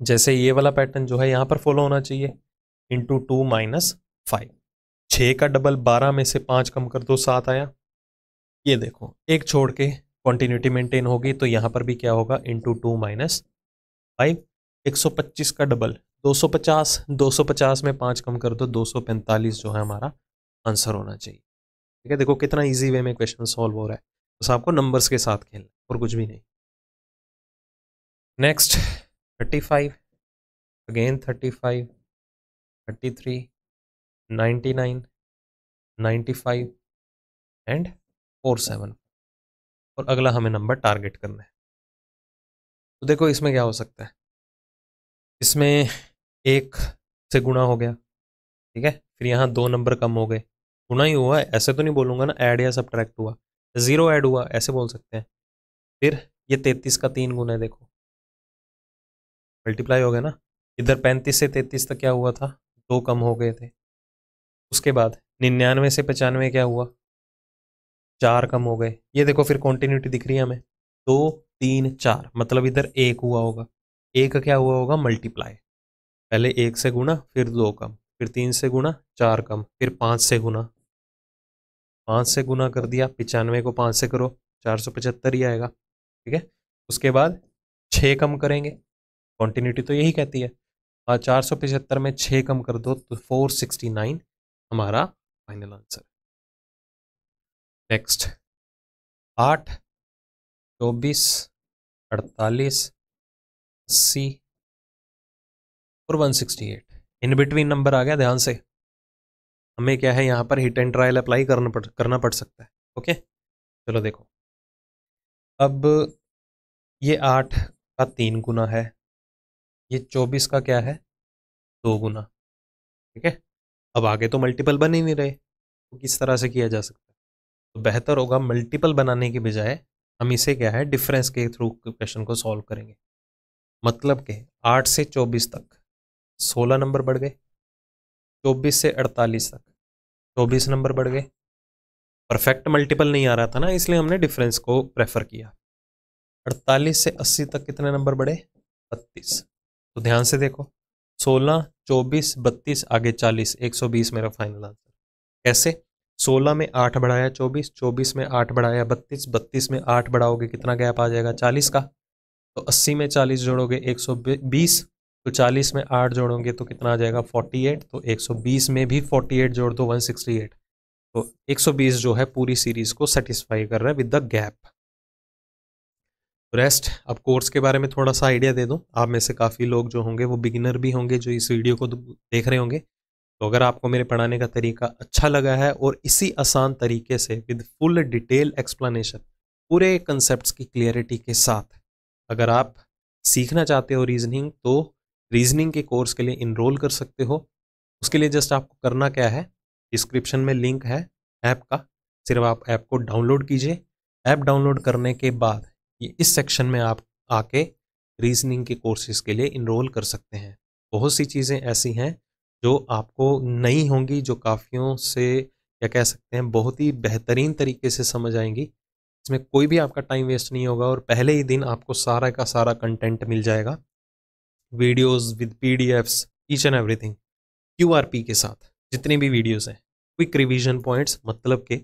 जैसे ये वाला पैटर्न जो है यहाँ पर फॉलो होना चाहिए, इंटू 2 - 5। 6 का डबल 12 में से 5 कम कर दो, 7 आया। ये देखो एक छोड़ के कॉन्टिन्यूटी मेंटेन होगी, तो यहाँ पर भी क्या होगा, इंटू 2 - 5। 125 का डबल 250, 250 में 5 कम कर दो, 245 जो है हमारा आंसर होना चाहिए। ठीक है, देखो कितना इजी वे में क्वेश्चन सॉल्व हो रहा है, बस आपको नंबर्स के साथ खेलना और कुछ भी नहीं। नेक्स्ट 35, अगेन 35, 33, 99, 95 एंड 47, और अगला हमें नंबर टारगेट करना है। तो देखो इसमें क्या हो सकता है, इसमें 1 से गुणा हो गया, ठीक है, फिर यहाँ 2 नंबर कम हो गए, गुणा ही हुआ है, ऐसे तो नहीं बोलूँगा ना ऐड या सब्ट्रैक्ट हुआ, 0 ऐड हुआ ऐसे बोल सकते हैं। फिर ये 33 का 3 गुना है, देखो मल्टीप्लाई हो गया ना, इधर 35 से 33 तक क्या हुआ था, 2 कम हो गए थे। उसके बाद 99 से 95 क्या हुआ, 4 कम हो गए। ये देखो फिर कॉन्टिन्यूटी दिख रही है हमें, 2 3 4, मतलब इधर 1 हुआ होगा, 1 क्या हुआ होगा, मल्टीप्लाई, पहले 1 से गुना, फिर 2 कम, फिर 3 से गुना, 4 कम, फिर 5 से गुना, 5 से गुना कर दिया, 95 को 5 से करो 475 ही आएगा, ठीक है। उसके बाद 6 कम करेंगे, कॉन्टिन्यूटी तो यही कहती है, और 475 में 6 कम कर दो तो 469 हमारा फाइनल आंसर। नेक्स्ट 8, 24, 48, 80 और 168, इन बिटवीन नंबर आ गया, ध्यान से हमें क्या है यहाँ पर हिट एंड ट्रायल अप्लाई करना पड़ सकता है। ओके चलो देखो, अब ये 8 का 3 गुना है, ये 24 का क्या है, 2 गुना, ठीक है। अब आगे तो मल्टीपल बन ही नहीं रहे, तो किस तरह से किया जा सकता है, तो बेहतर होगा मल्टीपल बनाने के बजाय हम इसे क्या है डिफरेंस के थ्रू क्वेश्चन को सॉल्व करेंगे। मतलब के 8 से 24 तक 16 नंबर बढ़ गए, 24 से 48 तक 24 नंबर बढ़ गए, परफेक्ट मल्टीपल नहीं आ रहा था ना, इसलिए हमने डिफरेंस को प्रेफर किया। 48 से 80 तक कितने नंबर बढ़े, 32। तो ध्यान से देखो, 16, 24, 32, आगे 40, 120 मेरा फाइनल आंसर। कैसे, 16 में 8 बढ़ाया 24, 24 में 8 बढ़ाया 32, 32 में 8 बढ़ाओगे कितना गैप आ जाएगा, 40 का। तो 80 में 40 जोड़ोगे 120, तो 40 में 8 जोड़ोगे तो कितना आ जाएगा 48, तो 120 में भी 48 जोड़ दो 168, तो 120 जो है पूरी सीरीज को सेटिस्फाई कर रहा है विद द गैप। रेस्ट, अब कोर्स के बारे में थोड़ा सा आइडिया दे दूं, आप में से काफ़ी लोग जो होंगे वो बिगिनर भी होंगे जो इस वीडियो को देख रहे होंगे। तो अगर आपको मेरे पढ़ाने का तरीका अच्छा लगा है और इसी आसान तरीके से विद फुल डिटेल एक्सप्लेनेशन पूरे कंसेप्ट्स की क्लियरिटी के साथ अगर आप सीखना चाहते हो रीजनिंग, तो रीजनिंग के कोर्स के लिए इनरोल कर सकते हो। उसके लिए जस्ट आपको करना क्या है, डिस्क्रिप्शन में लिंक है ऐप का, सिर्फ आप ऐप को डाउनलोड कीजिए। ऐप डाउनलोड करने के बाद ये इस सेक्शन में आप आके रीजनिंग के कोर्सेज के लिए इनरोल कर सकते हैं। बहुत सी चीज़ें ऐसी हैं जो आपको नहीं होंगी, जो काफ़ियों से क्या कह सकते हैं बहुत ही बेहतरीन तरीके से समझ आएंगी। इसमें कोई भी आपका टाइम वेस्ट नहीं होगा और पहले ही दिन आपको सारा का सारा कंटेंट मिल जाएगा, videos with PDFs, each and everything, QRP के साथ जितनी भी वीडियोस हैं, क्विक रिवीजन पॉइंट्स, मतलब कि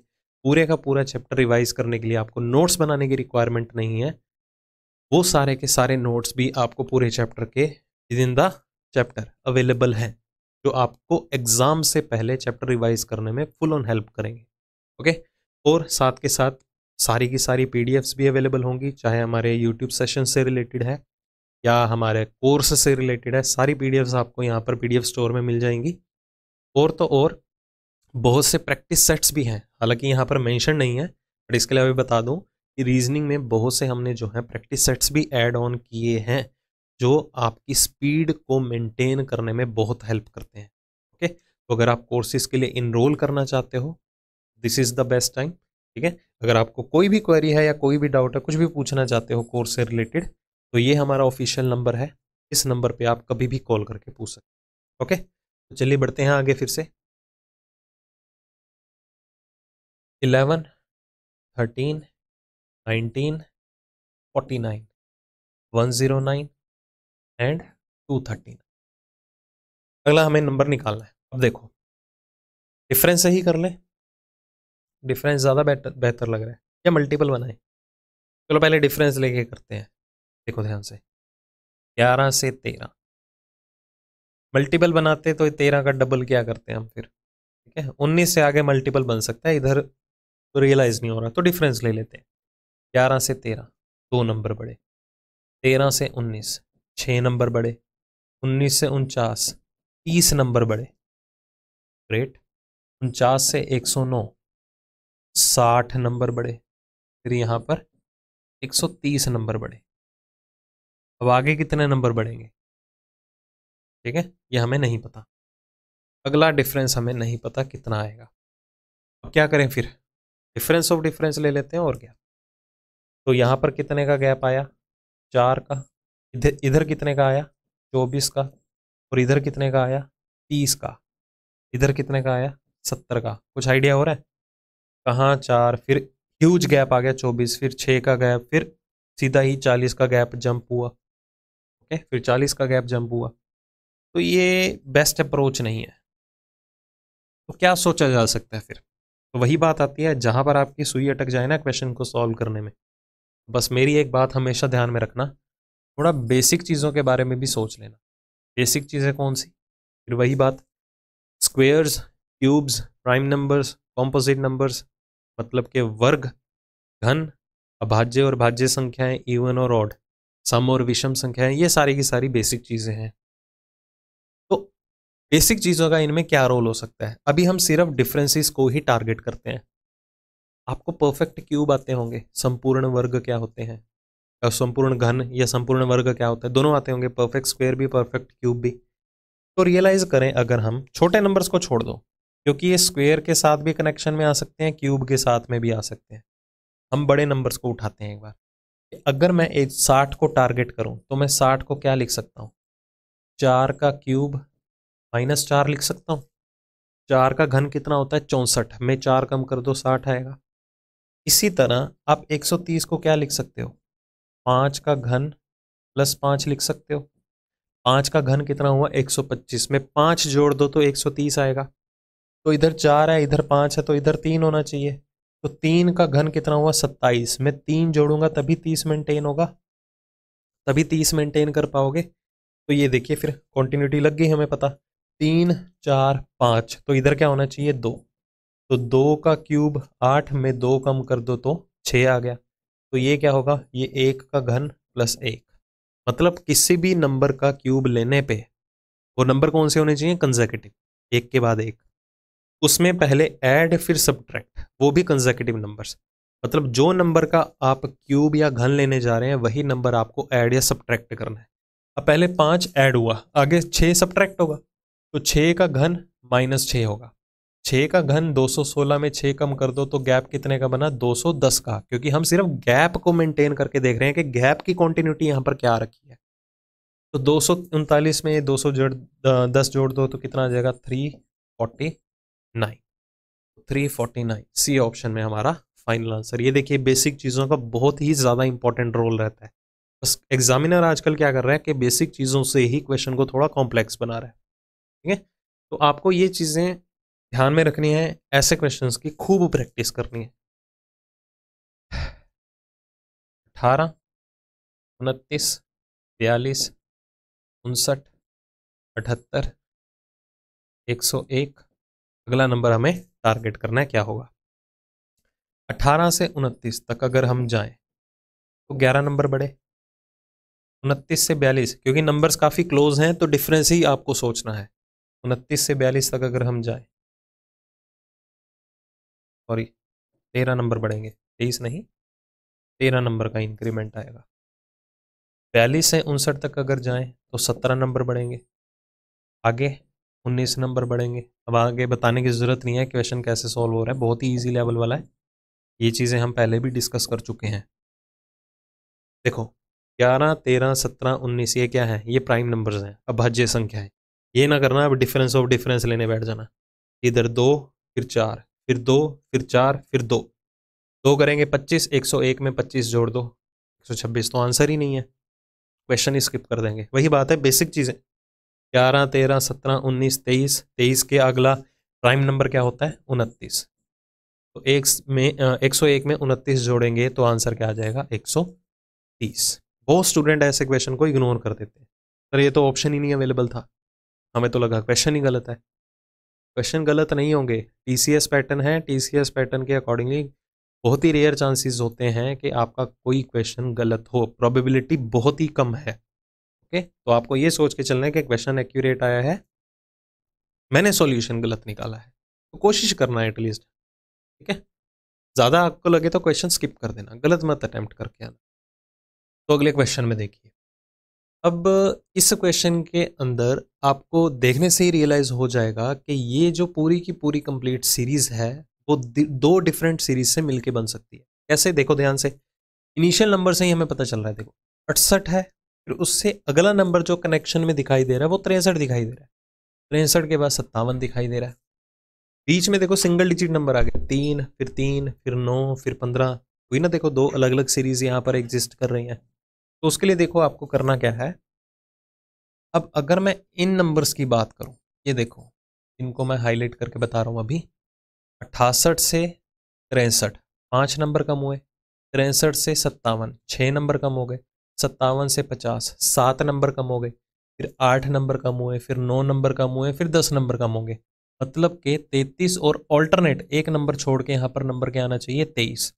पूरे का पूरा चैप्टर रिवाइज करने के लिए आपको नोट्स बनाने की रिक्वायरमेंट नहीं है, वो सारे के सारे नोट्स भी आपको पूरे चैप्टर के with in the chapter available हैं, जो आपको एग्जाम से पहले चैप्टर रिवाइज करने में फुल ऑन हेल्प करेंगे। ओके, और साथ के साथ सारी की सारी पीडीएफ्स भी अवेलेबल होंगी, चाहे हमारे यूट्यूब सेशन से रिलेटेड है या हमारे कोर्स से रिलेटेड है, सारी पीडीएफ्स आपको यहाँ पर पीडीएफ स्टोर में मिल जाएंगी। और तो और बहुत से प्रैक्टिस सेट्स भी हैं, हालांकि यहाँ पर मेंशन नहीं है, बट इसके लिए अभी बता दूं कि रीजनिंग में बहुत से हमने जो है प्रैक्टिस सेट्स भी ऐड ऑन किए हैं, जो आपकी स्पीड को मेंटेन करने में बहुत हेल्प करते हैं। ओके, तो अगर आप कोर्सेज के लिए इनरोल करना चाहते हो, this is the best time. ठीक है, अगर आपको कोई भी क्वेरी है या कोई भी डाउट है, कुछ भी पूछना चाहते हो कोर्स से रिलेटेड, तो ये हमारा ऑफिशियल नंबर है, इस नंबर पे आप कभी भी कॉल करके पूछ सकते हैं। ओके, तो चलिए बढ़ते हैं आगे फिर से। 11, 13, 19, 49, 109 एंड 213, अगला हमें नंबर निकालना है। अब देखो डिफरेंस सही कर ले, डिफरेंस ज़्यादा बेहतर लग रहा है या मल्टीपल बनाए, चलो पहले डिफरेंस लेके करते हैं। देखो ध्यान से, 11 से 13 मल्टीपल बनाते तो 13 का डबल क्या करते हैं हम फिर, ठीक है। 19 से आगे मल्टीपल बन सकता है, इधर तो रियलाइज़ नहीं हो रहा, तो डिफरेंस ले लेते हैं। 11 से 13 2 नंबर बढ़े, 13 से 19 6 नंबर बढ़े, 19 से 49 30 नंबर बढ़े। ग्रेट। 49 से 109 60 नंबर बढ़े, फिर यहाँ पर 130 नंबर बढ़े। अब आगे कितने नंबर बढ़ेंगे, ठीक है, ये हमें नहीं पता। अगला डिफरेंस हमें नहीं पता कितना आएगा। अब क्या करें फिर, डिफरेंस ऑफ डिफरेंस ले लेते हैं और क्या। तो यहाँ पर कितने का गैप आया, 4 का। इधर इधर कितने का आया, 24 का। और इधर कितने का आया, 30 का। इधर कितने का आया, 70 का। कुछ आइडिया हो रहा है कहाँ 4, फिर ह्यूज गैप आ गया 24, फिर 6 का गैप, फिर सीधा ही 40 का गैप जंप हुआ। ओके, फिर 40 का गैप जंप हुआ। तो ये बेस्ट अप्रोच नहीं है। तो क्या सोचा जा सकता है फिर, तो वही बात आती है जहां पर आपकी सुई अटक जाए ना क्वेश्चन को सॉल्व करने में। बस मेरी एक बात हमेशा ध्यान में रखना, थोड़ा बेसिक चीज़ों के बारे में भी सोच लेना। बेसिक चीज़ें कौन सी, फिर वही बात, squares, cubes, prime numbers, composite numbers, मतलब के वर्ग, घन, अभाज्य और भाज्य संख्याएं, इवन और ऑड, सम और विषम संख्याएं, ये सारी की सारी बेसिक चीज़ें हैं। तो बेसिक चीज़ों का इनमें क्या रोल हो सकता है, अभी हम सिर्फ डिफरेंसेस को ही टारगेट करते हैं। आपको परफेक्ट क्यूब आते होंगे, संपूर्ण वर्ग क्या होते हैं, संपूर्ण घन या संपूर्ण वर्ग क्या होता है, दोनों आते होंगे, परफेक्ट स्क्वायर भी परफेक्ट क्यूब भी। तो रियलाइज करें, अगर हम छोटे नंबर्स को छोड़ दो, क्योंकि ये स्क्वायर के साथ भी कनेक्शन में आ सकते हैं, क्यूब के साथ में भी आ सकते हैं, हम बड़े नंबर्स को उठाते हैं एक बार। अगर मैं एक 60 को टारगेट करूं तो मैं 60 को क्या लिख सकता हूं, 4 का क्यूब माइनस 4 लिख सकता हूं। 4 का घन कितना होता है, 64 में 4 कम कर दो 60 आएगा। इसी तरह आप 130 को क्या लिख सकते हो, 5 का घन प्लस 5 लिख सकते हो। 5 का घन कितना हुआ, 125 में 5 जोड़ दो तो 130 आएगा। तो इधर 4 है, इधर 5 है, तो इधर 3 होना चाहिए। तो 3 का घन कितना हुआ, 27 में 3 जोड़ूंगा तभी 30 मेंटेन होगा, तभी 30 मेंटेन कर पाओगे। तो ये देखिए फिर कंटिन्यूटी लग गई हमें पता, 3 4 5, तो इधर क्या होना चाहिए, 2। तो 2 का क्यूब 8 में 2 कम कर दो तो 6 आ गया। तो ये क्या होगा, ये 1 का घन प्लस 1। मतलब किसी भी नंबर का क्यूब लेने पे वो नंबर कौन से होने चाहिए, कंसेक्यूटिव, एक के बाद एक, उसमें पहले ऐड फिर सब्ट्रैक्ट, वो भी कंसेक्यूटिव नंबर्स। मतलब जो नंबर का आप क्यूब या घन लेने जा रहे हैं वही नंबर आपको ऐड या सब्ट्रैक्ट करना है। अब पहले 5 ऐड हुआ, आगे 6 सब्ट्रैक्ट होगा, तो 6 का घन माइनस 6 होगा। 6 का घन 216 में 6 कम कर दो तो गैप कितने का बना, 210 का, क्योंकि हम सिर्फ गैप को मेंटेन करके देख रहे हैं कि गैप की क्वांटिटी यहाँ पर क्या रखी है। तो 239 में 10 जोड़ दो तो कितना आ जाएगा, 349। 349 सी ऑप्शन में हमारा फाइनल आंसर। ये देखिए बेसिक चीज़ों का बहुत ही ज़्यादा इंपॉर्टेंट रोल रहता है। बस एग्जामिनर आजकल क्या कर रहा है कि बेसिक चीज़ों से ही क्वेश्चन को थोड़ा कॉम्प्लेक्स बना रहा है, ठीक है। तो आपको ये चीज़ें ध्यान में रखनी है, ऐसे क्वेश्चंस की खूब प्रैक्टिस करनी है। 18 29 42 59 78 101, अगला नंबर हमें टारगेट करना है, क्या होगा। 18 से 29 तक अगर हम जाएं तो 11 नंबर बढ़े। 29 से 42, क्योंकि नंबर्स काफ़ी क्लोज हैं तो डिफरेंस ही आपको सोचना है। 29 से 42 तक अगर हम जाएं, सॉरी 13 नंबर बढ़ेंगे, 23 नहीं, 13 नंबर का इंक्रीमेंट आएगा। 42 से 59 तक अगर जाएं तो 17 नंबर बढ़ेंगे, आगे 19 नंबर बढ़ेंगे। अब आगे बताने की ज़रूरत नहीं है क्वेश्चन कैसे सॉल्व हो रहा है, बहुत ही ईजी लेवल वाला है, ये चीज़ें हम पहले भी डिस्कस कर चुके हैं। देखो 11 13 17 19 ये क्या है, ये प्राइम नंबर्स हैं, अभाज्य संख्या है। ये ना करना अब डिफरेंस ऑफ डिफरेंस लेने बैठ जाना, इधर 2 फिर 4 फिर 2 फिर 4 फिर 2, 2 करेंगे 25, 101 में 25 जोड़ दो 126, तो आंसर ही नहीं है, क्वेश्चन ही स्किप कर देंगे। वही बात है, बेसिक चीज़ें 11 13 17 19 23, 23 के अगला प्राइम नंबर क्या होता है, 29। तो 101 में 29 जोड़ेंगे तो आंसर क्या आ जाएगा, 130। बहुत स्टूडेंट ऐसे क्वेश्चन को इग्नोर कर देते हैं, सर ये तो ऑप्शन ही नहीं अवेलेबल था, हमें तो लगा क्वेश्चन ही गलत है। क्वेश्चन गलत नहीं होंगे, टीसीएस पैटर्न है, टीसीएस पैटर्न के अकॉर्डिंगली बहुत ही रेयर चांसेस होते हैं कि आपका कोई क्वेश्चन गलत हो, प्रोबेबिलिटी बहुत ही कम है। ओके, तो आपको ये सोच के चलना है कि क्वेश्चन एक्यूरेट आया है, मैंने सॉल्यूशन गलत निकाला है, तो कोशिश करना है एटलीस्ट। ठीक है, ज़्यादा आपको लगे तो क्वेश्चन स्किप कर देना, गलत मत अटेम्प्ट करके आना। तो अगले क्वेश्चन में देखिए, अब इस क्वेश्चन के अंदर आपको देखने से ही रियलाइज हो जाएगा कि ये जो पूरी की पूरी कंप्लीट सीरीज है वो दो डिफरेंट सीरीज से मिलके बन सकती है। कैसे, देखो ध्यान से, इनिशियल नंबर से ही हमें पता चल रहा है। देखो 68 है, फिर उससे अगला नंबर जो कनेक्शन में दिखाई दे रहा है वो 63 दिखाई दे रहा है, 63 के बाद 57 दिखाई दे रहा है। बीच में देखो सिंगल डिजिट नंबर आ गए, 3 फिर 9 फिर 15 हुई ना। देखो दो अलग अलग सीरीज यहाँ पर एग्जिस्ट कर रही हैं। तो उसके लिए देखो आपको करना क्या है। अब अगर मैं इन नंबर्स की बात करूं, ये देखो इनको मैं हाईलाइट करके बता रहा हूं अभी। 68 से 63 5 नंबर कम हुए, 63 से 57 6 नंबर कम हो गए, 57 से 50 7 नंबर कम हो गए, फिर 8 नंबर कम हुए, फिर 9 नंबर कम हुए, फिर 10 नंबर कम होंगे। मतलब कि 33 और ऑल्टरनेट एक नंबर छोड़ के यहाँ पर नंबर क्या आना चाहिए, 23।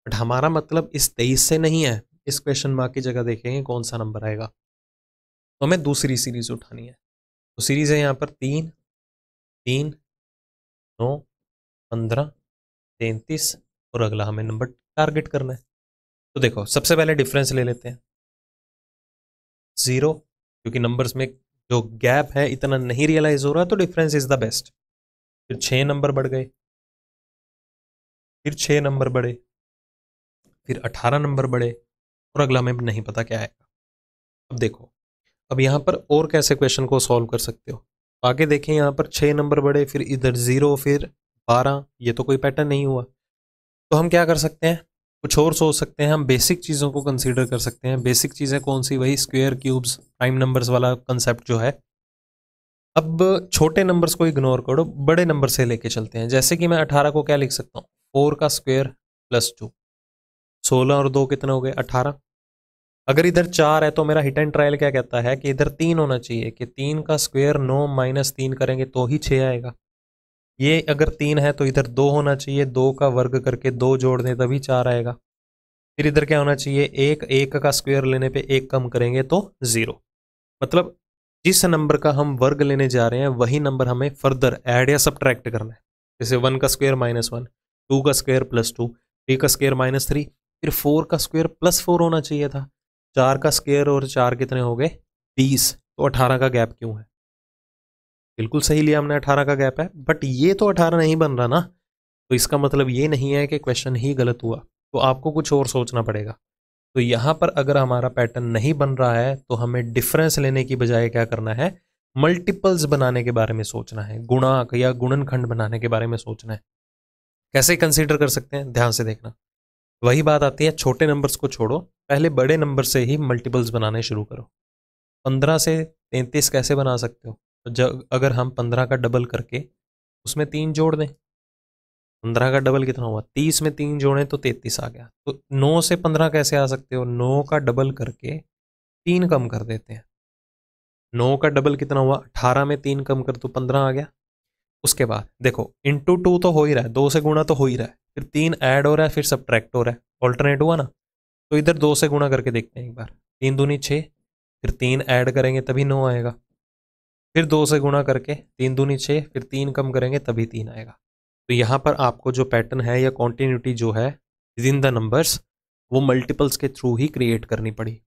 बट हमारा मतलब इस 23 से नहीं है, इस क्वेश्चन मार्क की जगह देखेंगे कौन सा नंबर आएगा। तो हमें दूसरी सीरीज उठानी है। तो सीरीज है यहाँ पर 3 3 9 15 33 और अगला हमें नंबर टारगेट करना है। तो देखो सबसे पहले डिफरेंस ले लेते हैं 0, क्योंकि नंबर्स में जो गैप है इतना नहीं रियलाइज हो रहा, तो डिफरेंस इज द बेस्ट। फिर 6 नंबर बढ़ गए, फिर 6 नंबर बढ़े, फिर 18 नंबर बढ़े और अगला हमें नहीं पता क्या आएगा। अब देखो, अब यहाँ पर और कैसे क्वेश्चन को सॉल्व कर सकते हो। आगे देखें, यहाँ पर 6 नंबर बढ़े, फिर इधर 0, फिर 12, ये तो कोई पैटर्न नहीं हुआ। तो हम क्या कर सकते हैं, कुछ और सोच सकते हैं। हम बेसिक चीज़ों को कंसीडर कर सकते हैं। बेसिक चीज़ें कौन सी, वही स्क्वायर, क्यूब्स, प्राइम नंबर्स वाला कंसेप्ट जो है। अब छोटे नंबर्स को इग्नोर करो, बड़े नंबर से लेके चलते हैं। जैसे कि मैं 18 को क्या लिख सकता हूँ, 4 का स्क्वायर प्लस 2, 16 और 2 कितने हो गए, 18। अगर इधर 4 है तो मेरा हिट एंड ट्रायल क्या कहता है कि इधर 3 होना चाहिए, कि 3 का स्क्वायर 9 माइनस 3 करेंगे तो ही 6 आएगा। ये अगर 3 है तो इधर 2 होना चाहिए, 2 का वर्ग करके 2 जोड़ दें तभी 4 आएगा। फिर इधर क्या होना चाहिए, 1 का स्क्वायर लेने पे 1 कम करेंगे तो 0। मतलब जिस नंबर का हम वर्ग लेने जा रहे हैं वही नंबर हमें फर्दर ऐड या सब्ट्रैक्ट करना है। जैसे 1 का स्क्वायर -1, 2 का स्क्वायर +2, 3 का स्क्वायर -3, फिर 4 का स्क्वायर +4 होना चाहिए था। 4 का स्क्वायर और 4 कितने हो गए, 20। तो 18 का गैप क्यों है, बिल्कुल सही लिया हमने, 18 का गैप है। बट ये तो 18 नहीं बन रहा ना, तो इसका मतलब ये नहीं है कि क्वेश्चन ही गलत हुआ, तो आपको कुछ और सोचना पड़ेगा। तो यहाँ पर अगर हमारा पैटर्न नहीं बन रहा है तो हमें डिफरेंस लेने की बजाय क्या करना है, मल्टीपल्स बनाने के बारे में सोचना है, गुणा या गुणनखंड बनाने के बारे में सोचना है। कैसे कंसीडर कर सकते हैं, ध्यान से देखना। वही बात आती है, छोटे नंबर्स को छोड़ो, पहले बड़े नंबर से ही मल्टीपल्स बनाने शुरू करो। 15 से 33 कैसे बना सकते हो, तो जब अगर हम 15 का डबल करके उसमें 3 जोड़ दें, 15 का डबल कितना हुआ, 30 में 3 जोड़ें तो 33 आ गया। तो 9 से 15 कैसे आ सकते हो, 9 का डबल करके 3 कम कर देते हैं। 9 का डबल कितना हुआ, 18 में 3 कम कर तो 15 आ गया। उसके बाद देखो इंटू 2 तो हो ही रहा है, 2 से गुणा तो हो ही रहा है, फिर 3 ऐड हो रहा है, फिर सब्ट्रैक्ट हो रहा है, ऑल्टरनेट हुआ ना। तो इधर 2 से गुणा करके देखते हैं एक बार, 3 दूनी 6, फिर 3 ऐड करेंगे तभी 9 आएगा। फिर 2 से गुणा करके 3 दूनी 6, फिर 3 कम करेंगे तभी 3 आएगा। तो यहाँ पर आपको जो पैटर्न है या कॉन्टिन्यूटी जो है विद इन द नंबर्स, वो मल्टीपल्स के थ्रू ही क्रिएट करनी पड़ी।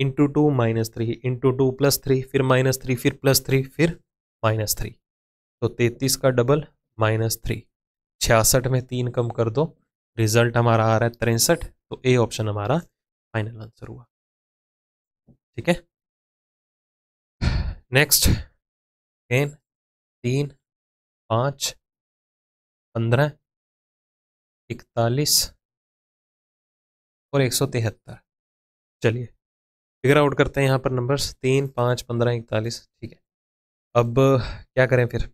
इंटू 2 -3, इंटू 2 +3, फिर -3, फिर +3, फिर -3। तो 33 का डबल -3, 66 में 3 कम कर दो, रिजल्ट हमारा आ रहा है 63। तो ए ऑप्शन हमारा फाइनल आंसर हुआ। ठीक है, नेक्स्ट अगेन 3 5 15 41 और 173। चलिए फिगर आउट करते हैं यहाँ पर नंबर्स 3 5 15 41। ठीक है, अब क्या करें फिर,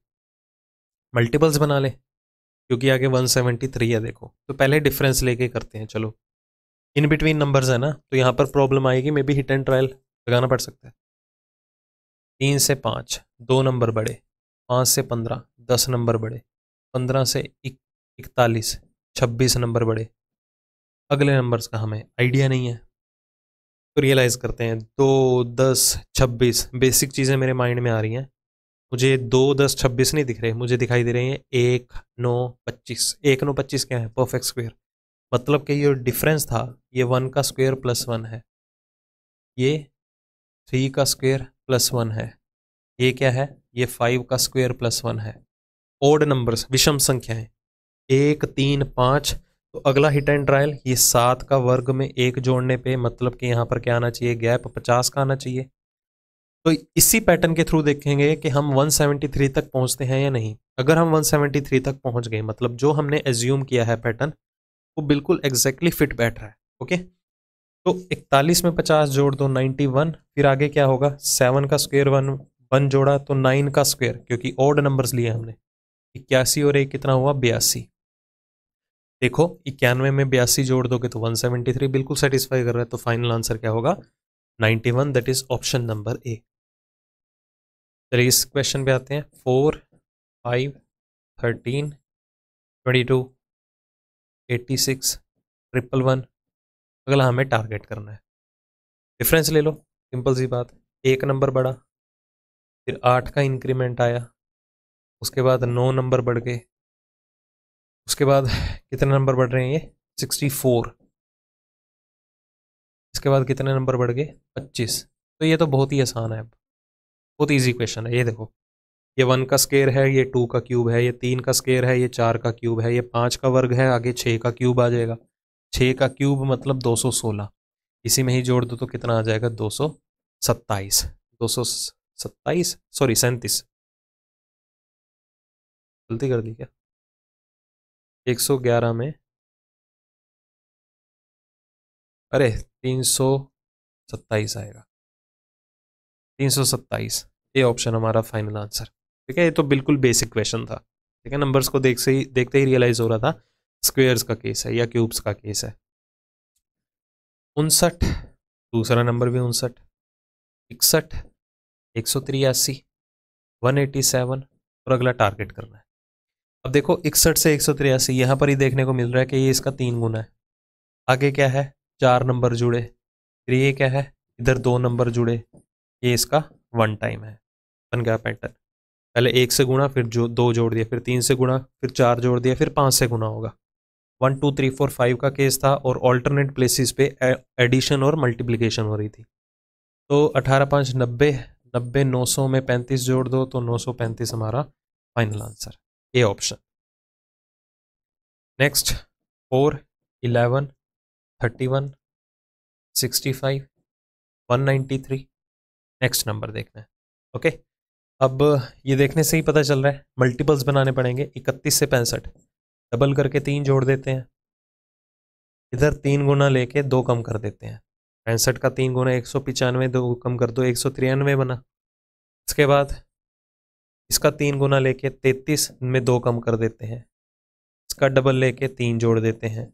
मल्टीपल्स बना लें, क्योंकि आगे 173 है। देखो तो पहले डिफरेंस लेके करते हैं। चलो इन बिटवीन नंबर्स है ना, तो यहाँ पर प्रॉब्लम आएगी, may be hit and trial लगाना पड़ सकता है। 3 से 5 2 नंबर बढ़े, 5 से 15 10 नंबर बढ़े, 15 से 41 26 नंबर बढ़े, अगले नंबर्स का हमें आइडिया नहीं है, तो रियलाइज़ करते हैं। 2, 10, 26 बेसिक चीज़ें मेरे माइंड में आ रही हैं। मुझे 2, 10, 26 नहीं दिख रहे, मुझे दिखाई दे रहे हैं 1, 9, 25। 1, 9, 25 क्या है? Perfect square. मतलब कि ये डिफरेंस था, ये 1 का स्क्वायर प्लस 1 है, ये 3 का स्क्वायर प्लस 1 है, ये क्या है? ये 5 का स्क्वायर प्लस 1 है। ओड नंबर्स, विषम संख्याएं, 1, 3, 5। तो अगला हिट एंड ट्रायल, ये 7 का वर्ग में 1 जोड़ने पे मतलब कि यहाँ पर क्या आना चाहिए? गैप 50 का आना चाहिए। तो इसी पैटर्न के थ्रू देखेंगे कि हम 173 तक पहुंचते हैं या नहीं। अगर हम 173 तक पहुंच गए, मतलब जो हमने एज्यूम किया है पैटर्न, वो बिल्कुल एग्जैक्टली फिट बैठ रहा है। ओके, तो 41 में 50 जोड़ दो 91, फिर आगे क्या होगा? 7 का स्क्वायर 1 जोड़ा तो 9 का स्क्वायर, क्योंकि ऑड नंबर्स लिए हमने। 81 और 1 कितना हुआ? 82। देखो 91 में 82 जोड़ दोगे तो 173 बिल्कुल सेटिस्फाई कर रहा है। तो फाइनल आंसर क्या होगा? 91, दैट इज ऑप्शन नंबर ए। चलिए इस क्वेश्चन पे आते हैं। 4, 5, 13, 22, 86, 111। अगला हमें टारगेट करना है। डिफरेंस ले लो, सिंपल सी बात। एक नंबर बढ़ा, फिर 8 का इंक्रीमेंट आया, उसके बाद 9 नंबर बढ़ गए, उसके बाद कितने नंबर बढ़ रहे हैं? ये 64। इसके बाद कितने नंबर बढ़ गए? 25। तो ये तो बहुत ही आसान है, बहुत ईजी क्वेश्चन है। ये देखो, ये 1 का स्क्वायर है, ये 2 का क्यूब है, ये 3 का स्क्वायर है, ये 4 का क्यूब है, ये 5 का वर्ग है, आगे 6 का क्यूब आ जाएगा। 6 का क्यूब मतलब 216। इसी में ही जोड़ दो तो कितना आ जाएगा? 227। 227, सॉरी 37, गलती कर दी क्या? 111 में, अरे 327 आएगा, 327। ये ऑप्शन हमारा फाइनल आंसर। ठीक है, ये तो बिल्कुल बेसिक क्वेश्चन था। ठीक है, नंबर्स को देखते ही रियलाइज हो रहा था स्क्वेयर्स का केस है या क्यूब्स का केस है। 59, दूसरा नंबर भी 59, 61, 183, 187, और अगला टारगेट करना है। अब देखो 61 से 183 यहाँ पर ही देखने को मिल रहा है कि ये इसका 3 गुना है। आगे क्या है? 4 नंबर जुड़े, फिर ये क्या है? इधर 2 नंबर जुड़े, ये इसका 1 टाइम है। बन गया पैटर्न। पहले 1 से गुणा, फिर जो 2 जोड़ दिया, फिर 3 से गुणा, फिर 4 जोड़ दिया, फिर 5 से गुणा होगा। 1, 2, 3, 4, 5 का केस था और ऑल्टरनेट प्लेसेस पे एडिशन और मल्टीप्लिकेशन हो रही थी। तो 18, 5, 90, 90, 900 में 35 जोड़ दो तो 935 हमारा final answer, A option. Next 4, 11, 31, 65, 193। Next number देखना है। ओके, अब ये देखने से ही पता चल रहा है मल्टीपल्स बनाने पड़ेंगे। 31 से 65 डबल करके 3 जोड़ देते हैं, इधर 3 गुना लेके 2 कम कर देते हैं। 65 का 3 गुना 195, 2 कम कर दो 193 बना। इसके बाद इसका 3 गुना लेके 33 में 2 कम कर देते हैं, इसका डबल लेके 3 जोड़ देते हैं।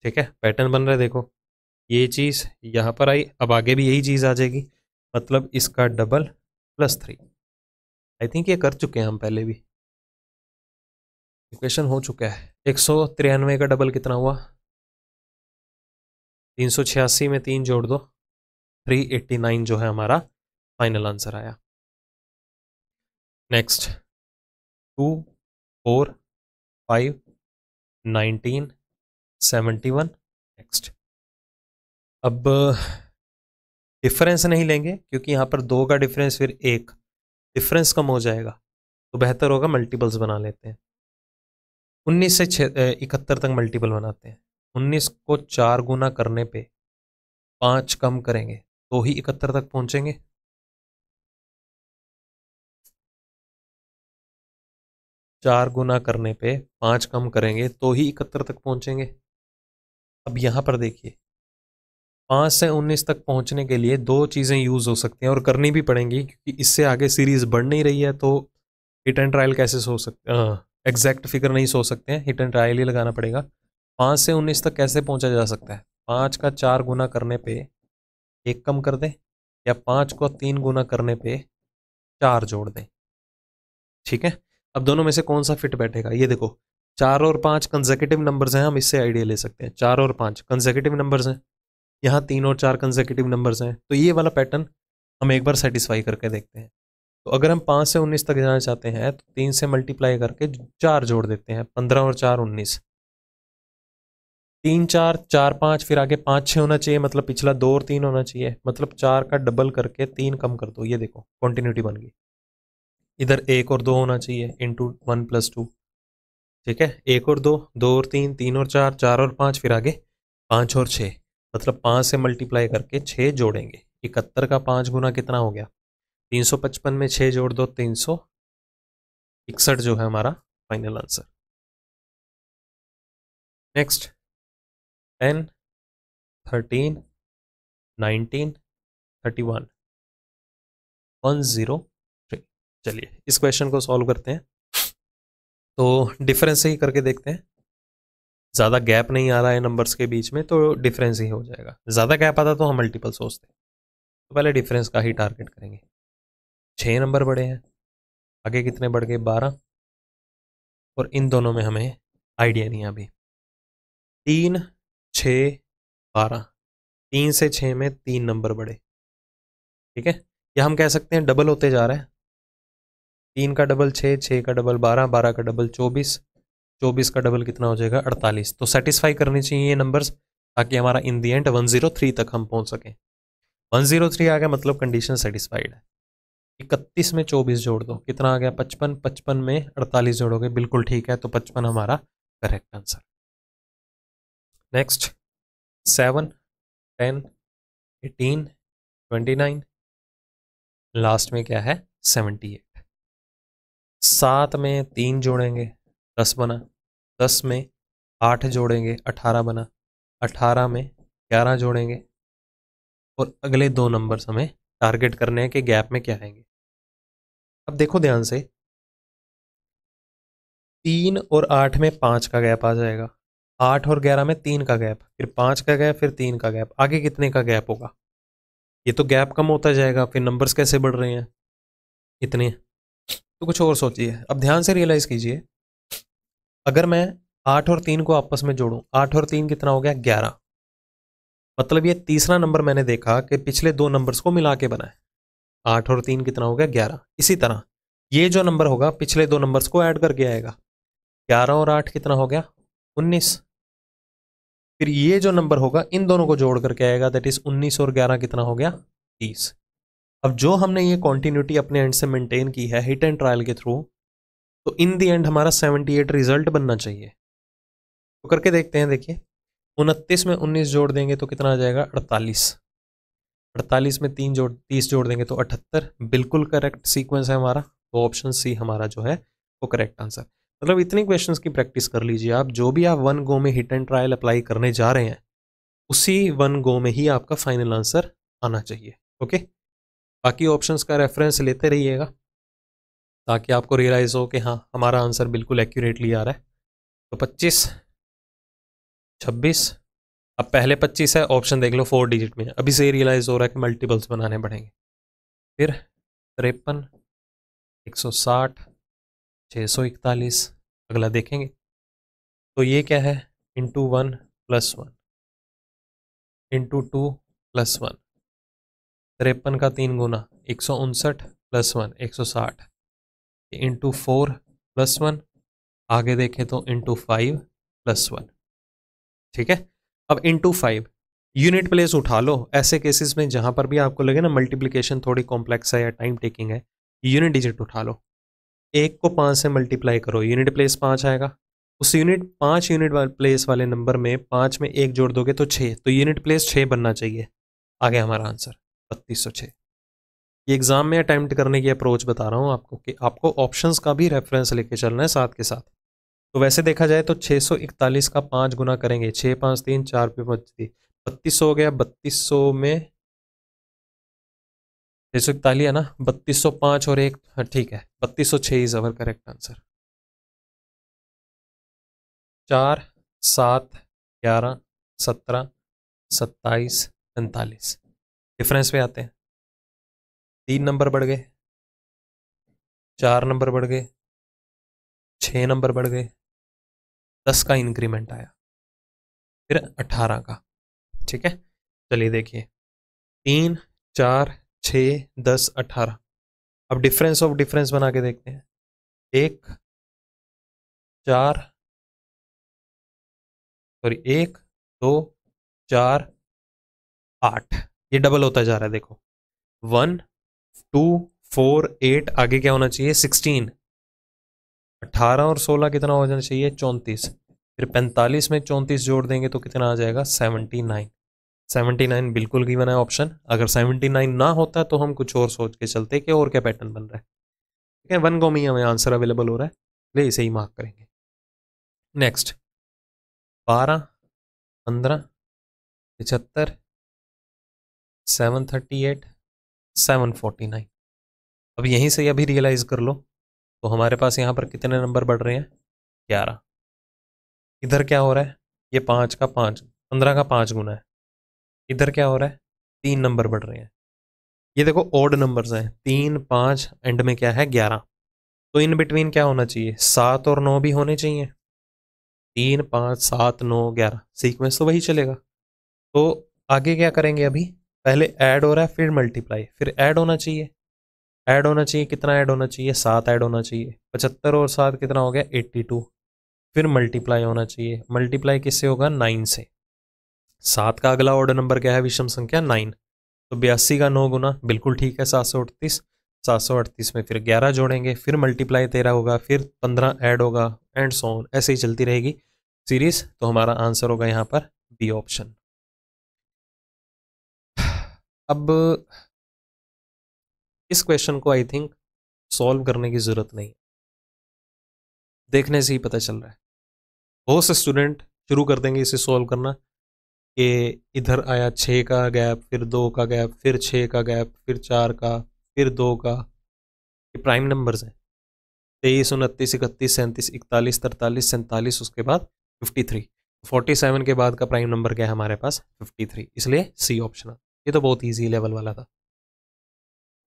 ठीक है, पैटर्न बन रहा है। देखो ये चीज़ यहाँ पर आई, अब आगे भी यही चीज़ आ जाएगी, मतलब इसका डबल प्लस 3। आई थिंक ये कर चुके हैं हम पहले भी, इक्वेशन हो चुका है। 193 का डबल कितना हुआ? 386 में 3 जोड़ दो, 389 जो है हमारा फाइनल आंसर आया। नेक्स्ट 2, 4, 5, 19, 71। नेक्स्ट अब डिफरेंस नहीं लेंगे क्योंकि यहाँ पर 2 का डिफरेंस, फिर 1 डिफरेंस कम हो जाएगा, तो बेहतर होगा मल्टीपल्स बना लेते हैं। 19 से 71 तक मल्टीपल बनाते हैं। 19 को 4 गुना करने पे 5 कम करेंगे तो ही 71 तक पहुंचेंगे। चार गुना करने पे 5 कम करेंगे तो ही 71 तक पहुंचेंगे। अब यहाँ पर देखिए 5 से 19 तक पहुंचने के लिए 2 चीज़ें यूज़ हो सकती हैं और करनी भी पड़ेंगी, क्योंकि इससे आगे सीरीज बढ़ नहीं रही है। तो हिट एंड ट्रायल कैसे सो सकते, एग्जैक्ट फिगर नहीं सो सकते हैं, हिट एंड ट्रायल ही लगाना पड़ेगा। 5 से 19 तक कैसे पहुंचा जा सकता है? 5 का 4 गुना करने पे 1 कम कर दें, या 5 को 3 गुना करने पे 4 जोड़ दें। ठीक है, अब दोनों में से कौन सा फिट बैठेगा? ये देखो 4 और 5 कंसेक्यूटिव नंबर्स हैं, हम इससे आइडिया ले सकते हैं। 4 और 5 कंसेक्यूटिव नंबर्स हैं, यहाँ 3 और 4 कंसेक्यूटिव नंबर्स हैं, तो ये वाला पैटर्न हम एक बार सेटिस्फाई करके देखते हैं। तो अगर हम 5 से 19 तक जाना चाहते हैं तो 3 से मल्टीप्लाई करके 4 जोड़ देते हैं, 15 और 4 19, 3 4 4 5, फिर आगे 5 6 होना चाहिए, मतलब पिछला 2 और 3 होना चाहिए, मतलब 4 का डबल करके 3 कम कर दो, ये देखो कॉन्टिन्यूटी बन गई। इधर 1 और 2 होना चाहिए, इंटू 1 + 2, ठीक है, 1 और 2, 2 और 3, 3 और 4, 4 और 5, फिर आगे 5 और 6, मतलब 5 से मल्टीप्लाई करके 6 जोड़ेंगे। 71 का 5 गुना कितना हो गया, 355 में 6 जोड़ दो, 361 जो है हमारा फाइनल आंसर। नेक्स्ट 10 13 19 31 103। चलिए इस क्वेश्चन को सॉल्व करते हैं। तो डिफरेंस से ही करके देखते हैं, ज़्यादा गैप नहीं आ रहा है नंबर्स के बीच में तो डिफरेंस ही हो जाएगा, ज़्यादा गैप आता तो हम मल्टीपल सोचते हैं। तो पहले डिफरेंस का ही टारगेट करेंगे। 6 नंबर बढ़े हैं, आगे कितने बढ़ गए, 12, और इन दोनों में हमें आइडिया नहीं है अभी। 3 6 12, 3 से 6 में 3 नंबर बढ़े, ठीक है, या हम कह सकते हैं डबल होते जा रहा है। 3 का डबल 6, 6 का डबल 12, 12 का डबल 24, 24 का डबल कितना हो जाएगा, 48। तो सेटिस्फाई करनी चाहिए ये नंबर्स, ताकि हमारा इन दी एंड 103 तक हम पहुंच सकें। 103 आ गया मतलब कंडीशन सेटिस्फाइड है। 31 में 24 जोड़ दो, कितना आ गया, 55, 55 में 48 जोड़ोगे, बिल्कुल ठीक है, तो 55 हमारा करेक्ट आंसर। नेक्स्ट 7 10 18 29, लास्ट में क्या है, 78। 7 में 3 जोड़ेंगे 10 बना, 10 में 8 जोड़ेंगे 18 बना, 18 में 11 जोड़ेंगे, और अगले 2 नंबर्स हमें टारगेट करने हैं कि गैप में क्या आएंगे। अब देखो ध्यान से, 3 और 8 में 5 का गैप आ जाएगा, 8 और 11 में 3 का गैप, फिर 5 का गैप, फिर 3 का गैप, आगे कितने का गैप होगा, ये तो गैप कम होता जाएगा, फिर नंबर्स कैसे बढ़ रहे हैं इतने। तो कुछ और सोचिए, अब ध्यान से रियलाइज कीजिए, अगर मैं 8 और 3 को आपस में जोड़ूं, 8 और 3 कितना हो गया, 11, मतलब ये तीसरा नंबर मैंने देखा कि पिछले 2 नंबर्स को मिला के बना है। 8 और 3 कितना हो गया, 11। इसी तरह ये जो नंबर होगा पिछले 2 नंबर्स को ऐड करके आएगा, 11 और 8 कितना हो गया, 19। फिर ये जो नंबर होगा इन दोनों को जोड़ करके आएगा, दैट इज 19 और 11 कितना हो गया, 30। अब जो हमने ये कॉन्टिन्यूटी अपने एंड से मेंटेन की है हिट एंड ट्रायल के थ्रू, तो इन दी एंड हमारा 78 रिजल्ट बनना चाहिए। तो करके देखते हैं, देखिए 29 में 19 जोड़ देंगे तो कितना आ जाएगा, 48। 48 में 30 जोड़ देंगे तो 78, बिल्कुल करेक्ट सीक्वेंस है हमारा। तो ऑप्शन सी हमारा जो है वो करेक्ट आंसर। मतलब इतनी क्वेश्चंस की प्रैक्टिस कर लीजिए आप, जो भी आप वन गो में हिट एंड ट्रायल अप्लाई करने जा रहे हैं उसी वन गो में ही आपका फाइनल आंसर आना चाहिए। ओके, बाकी ऑप्शंस का रेफरेंस लेते रहिएगा ताकि आपको रियलाइज़ हो कि हाँ हमारा आंसर बिल्कुल एक्यूरेटली आ रहा है। तो 25 26, अब पहले 25 है, ऑप्शन देख लो 4 डिजिट में, अभी से रियलाइज़ हो रहा है कि मल्टीपल्स बनाने पड़ेंगे। फिर 53 160 641, अगला देखेंगे तो ये क्या है, इंटू 1 + 1 इंटू 2 + 1, 53 का 3 गुना 159 + 1 160, इंटू 4 + 1, आगे देखें तो इंटू 5 + 1, ठीक है। अब इंटू 5 यूनिट प्लेस उठा लो, ऐसे केसेस में जहां पर भी आपको लगे ना मल्टीप्लिकेशन थोड़ी कॉम्प्लेक्स है या टाइम टेकिंग है, यूनिट डिजिट उठा लो, 1 को 5 से मल्टीप्लाई करो, यूनिट प्लेस 5 आएगा, उस 5 यूनिट प्लेस वाले नंबर में 5 में 1 जोड़ दोगे तो 6, तो यूनिट प्लेस 6 बनना चाहिए। आ गया हमारा आंसर 3206। ये एग्जाम में अटैम्प्ट करने की अप्रोच बता रहा हूँ आपको कि आपको ऑप्शंस का भी रेफरेंस लेके चलना है साथ के साथ। तो वैसे देखा जाए तो 641 का 5 गुना करेंगे, 6 5 3 4 पे 3200 हो गया, 3200 में 641 है ना, 3205 और 1, हाँ ठीक है, 3206 is our correct answer. 4 7 11 17 27 45, difference पे आते हैं। 3 नंबर बढ़ गए, 4 नंबर बढ़ गए, 6 नंबर बढ़ गए, 10 का इंक्रीमेंट आया, फिर 18 का। ठीक है, चलिए देखिए 3 4 6 10 18। अब डिफरेंस ऑफ डिफरेंस बना के देखते हैं। 1 4 सॉरी 1 2 4 8, ये डबल होता जा रहा है देखो। 1 2 4 8, आगे क्या होना चाहिए 16। 18 और 16 कितना हो जाना चाहिए 34। फिर 45 में 34 जोड़ देंगे तो कितना आ जाएगा 79। 79 बिल्कुल गिवन है ऑप्शन। अगर 79 ना होता तो हम कुछ और सोच के चलते कि और क्या पैटर्न बन रहा है। ठीक है, 1 को में हमें आंसर अवेलेबल हो रहा है, इसलिए इसे ही मार्क करेंगे। नेक्स्ट 12 15 75 738 749। अब यहीं से अभी रियलाइज कर लो तो हमारे पास यहाँ पर कितने नंबर बढ़ रहे हैं 11। इधर क्या हो रहा है, ये 5 का 5 15 का 5 गुना है। इधर क्या हो रहा है 3 नंबर बढ़ रहे हैं। ये देखो ऑड नंबर्स हैं, 3 5 एंड में क्या है 11। तो इन बिटवीन क्या होना चाहिए 7 और 9 भी होने चाहिए। 3 5 7 9 11, सीक्वेंस तो वही चलेगा। तो आगे क्या करेंगे, अभी पहले ऐड हो रहा है फिर मल्टीप्लाई फिर ऐड होना चाहिए। ऐड होना चाहिए, कितना ऐड होना चाहिए 7 ऐड होना चाहिए। 75 और 7 कितना हो गया 82। फिर मल्टीप्लाई होना चाहिए, मल्टीप्लाई किससे होगा 9 से। 7 का अगला ऑर्डर नंबर क्या है विषम संख्या 9। तो 82 का 9 गुना बिल्कुल ठीक है 738। 738 में फिर 11 जोड़ेंगे, फिर मल्टीप्लाई 13 होगा, फिर 15 ऐड होगा एंड सो ऑन, ऐसे ही चलती रहेगी सीरीज। तो हमारा आंसर होगा यहाँ पर बी ऑप्शन। अब इस क्वेश्चन को आई थिंक सॉल्व करने की जरूरत नहीं, देखने से ही पता चल रहा है। बहुत से स्टूडेंट शुरू कर देंगे इसे सॉल्व करना कि इधर आया 6 का गैप, फिर 2 का गैप, फिर 6 का गैप, फिर 4 का, फिर 2 का। ये प्राइम नंबर्स हैं 23 29 31 37 41 43 47, उसके बाद 53। 47 के बाद का प्राइम नंबर क्या है हमारे पास 53, इसलिए सी ऑप्शन। ये तो बहुत ईजी लेवल वाला था,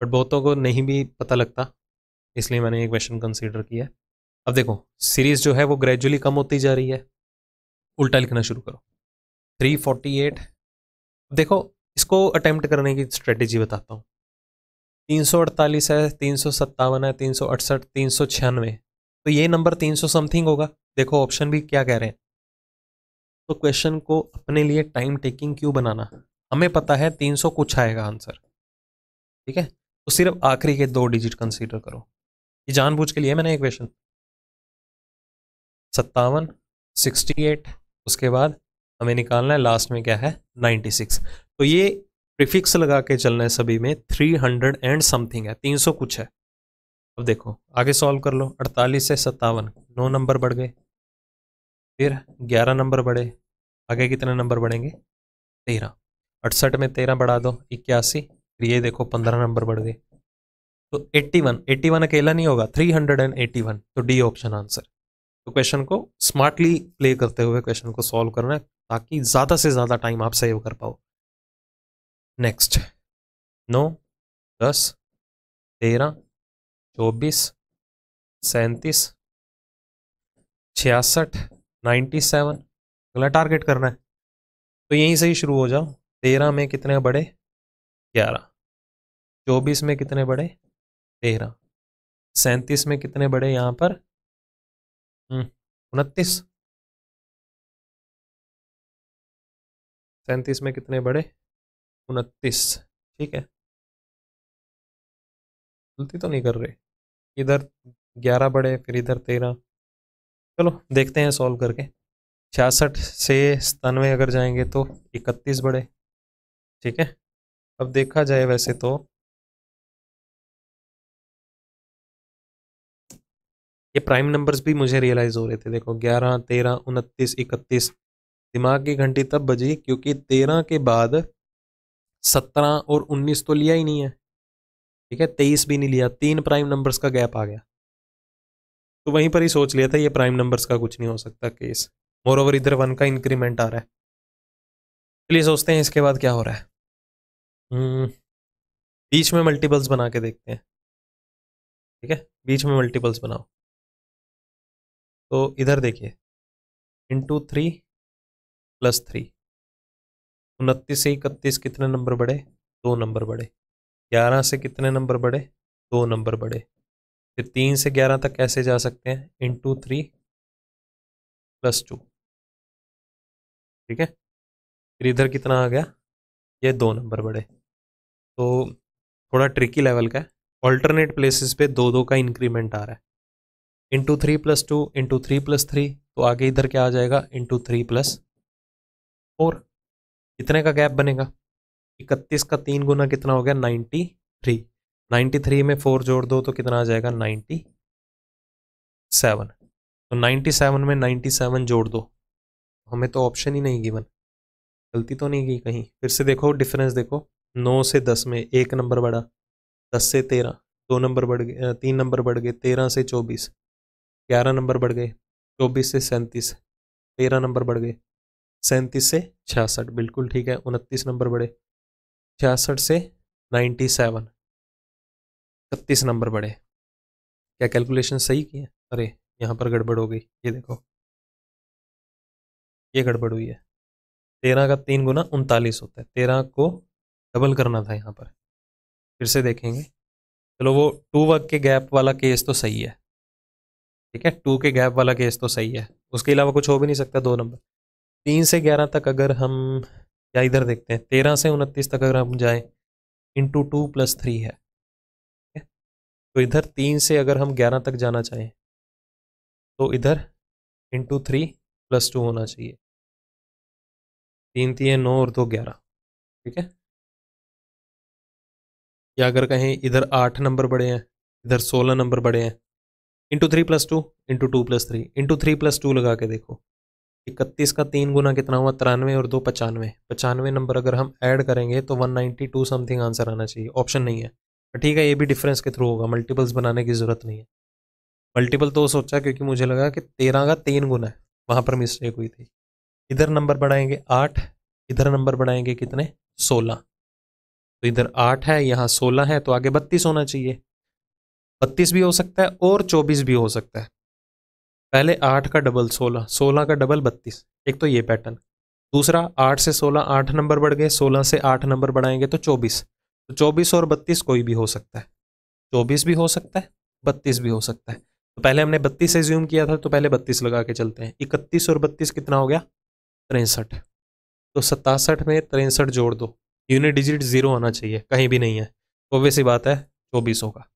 बट बहुतों को नहीं भी पता लगता, इसलिए मैंने ये क्वेश्चन कंसीडर किया। अब देखो सीरीज जो है वो ग्रेजुअली कम होती जा रही है, उल्टा लिखना शुरू करो। 348, देखो इसको अटेम्प्ट करने की स्ट्रेटेजी बताता हूँ। 348 है, 357 है, 368, 396, तो ये नंबर 300 समथिंग होगा। देखो ऑप्शन भी क्या कह रहे हैं। तो क्वेश्चन को अपने लिए टाइम टेकिंग क्यों बनाना, हमें पता है 300 कुछ आएगा आंसर। ठीक है, तो सिर्फ आखिरी के 2 डिजिट कंसीडर करो। ये जानबूझ के लिए मैंने एक क्वेश्चन 57 68, उसके बाद हमें निकालना है लास्ट में क्या है 96। तो ये प्रीफिक्स लगा के चलना है सभी में, 300 एंड समथिंग है, 300 कुछ है। अब देखो आगे सॉल्व कर लो। 48 से 57 9 नंबर बढ़ गए, फिर 11 नंबर बढ़े, आगे कितने नंबर बढ़ेंगे 13। 68 में 13 बढ़ा दो 81, फिर ये देखो 15 नंबर बढ़ गए। तो 81 81 अकेला नहीं होगा, 381, तो डी ऑप्शन आंसर। तो क्वेश्चन को स्मार्टली प्ले करते हुए क्वेश्चन को सॉल्व करना है ताकि ज़्यादा से ज़्यादा टाइम आप सेव कर पाओ। नेक्स्ट 9 10 13 24 37 66 97, अगला टारगेट करना है। तो यहीं से ही शुरू हो जाओ। 13 में कितने बढ़े 11, 24 में कितने बढ़े 13, 37 में कितने बढ़े यहाँ पर 29, 37 में कितने बढ़े 29। ठीक है, गलती तो नहीं कर रहे। इधर 11 बढ़े, फिर इधर 13। चलो देखते हैं सॉल्व करके। 66 से 97 अगर जाएंगे तो 31 बढ़े। ठीक है, अब देखा जाए वैसे तो ये प्राइम नंबर्स भी मुझे रियलाइज हो रहे थे। देखो 11 13 29 31, दिमाग की घंटी तब बजी क्योंकि 13 के बाद 17 और 19 तो लिया ही नहीं है। ठीक है, 23 भी नहीं लिया, 3 प्राइम नंबर्स का गैप आ गया। तो वहीं पर ही सोच लिया था ये प्राइम नंबर्स का कुछ नहीं हो सकता केस। मोर ओवर इधर 1 का इंक्रीमेंट आ रहा है। चलिए सोचते हैं इसके बाद क्या हो रहा है। बीच में मल्टीपल्स बना के देखते हैं। ठीक है, बीच में मल्टीपल्स बनाओ। तो इधर देखिए इंटू 3 + 3। 29 से 31 कितने नंबर बढ़े? 2 नंबर बढ़े। 11 से कितने नंबर बढ़े? 2 नंबर बढ़े। फिर 3 से 11 तक कैसे जा सकते हैं? इंटू 3 + 2। ठीक है, फिर इधर कितना आ गया? ये 2 नंबर बढ़े। तो थोड़ा ट्रिकी लेवल का है। ऑल्टरनेट प्लेसेस पे 2 2 का इंक्रीमेंट आ रहा है। इंटू 3 + 2 इंटू 3 + 3, तो आगे इधर क्या आ जाएगा? इंटू 3 + 4। कितने का गैप बनेगा? 31 का 3 गुना कितना हो गया? 93। 93 में 4 जोड़ दो तो कितना आ जाएगा? 97। तो 97 में 97 जोड़ दो। हमें तो ऑप्शन ही नहीं गिवन, गलती तो नहीं की कहीं? फिर से देखो, डिफरेंस देखो। 9 से 10 में 1 नंबर बढ़ा, 10 से 13 2 नंबर बढ़ गए, 3 नंबर बढ़ गए, 13 से 24 11 नंबर बढ़ गए, 24 से 37 13 नंबर बढ़ गए, 37 से 66 बिल्कुल ठीक है, 29 नंबर बढ़े, 66 से 97 31 नंबर बढ़े। क्या कैलकुलेशन सही की है? अरे यहाँ पर गड़बड़ हो गई, ये देखो, ये गड़बड़ हुई है। 13 का 3 गुना 39 होता है, 13 को डबल करना था यहाँ पर। फिर से देखेंगे, चलो वो 2 वर्ग के गैप वाला केस तो सही है, ठीक है, 2 के गैप वाला केस तो सही है, उसके अलावा कुछ हो भी नहीं सकता। 2 नंबर 3 से 11 तक अगर हम, या इधर देखते हैं 13 से 29 तक अगर हम जाएं, इंटू 2 + 3 है, ठीक है? तो इधर 3 से अगर हम 11 तक जाना चाहें तो इधर इंटू 3 + 2 होना चाहिए। 3 3 9 और 2 11, ठीक है। या अगर कहें इधर 8 नंबर बड़े हैं, इधर 16 नंबर बड़े हैं, इंटू 3 + 2 इंटू 2 + 3 इंटू 3 + 2 लगा के देखो। 31 का 3 गुना कितना हुआ? 93 और 2 95। 95 नंबर अगर हम ऐड करेंगे तो 192 समथिंग आंसर आना चाहिए, ऑप्शन नहीं है। ठीक है, ये भी डिफरेंस के थ्रू होगा, मल्टीपल्स बनाने की जरूरत नहीं है। मल्टीपल तो सोचा क्योंकि मुझे लगा कि 13 का 3 गुना है, वहां पर मिस्टेक हुई थी। इधर नंबर बढ़ाएंगे 8, इधर नंबर बढ़ाएंगे कितने? 16। तो इधर 8 है, यहाँ 16 है, तो आगे 32 होना चाहिए। 32 भी हो सकता है और 24 भी हो सकता है। पहले 8 का डबल 16, 16 का डबल 32, एक तो ये पैटर्न। दूसरा 8 से 16 8 नंबर बढ़ गए, 16 से 8 नंबर बढ़ाएंगे तो 24। तो 24 और 32 कोई भी हो सकता है, 24 भी हो सकता है, 32 भी हो सकता है। तो पहले हमने 32 से ज्यूम किया था, तो पहले 32 लगा के चलते हैं। 31 और 32 कितना हो गया? 63। तो 67 में 63 जोड़ दो, यूनिट डिजिट 0 होना चाहिए, कहीं भी नहीं है, तो ऑब्वियस सी बात है 24 होगा।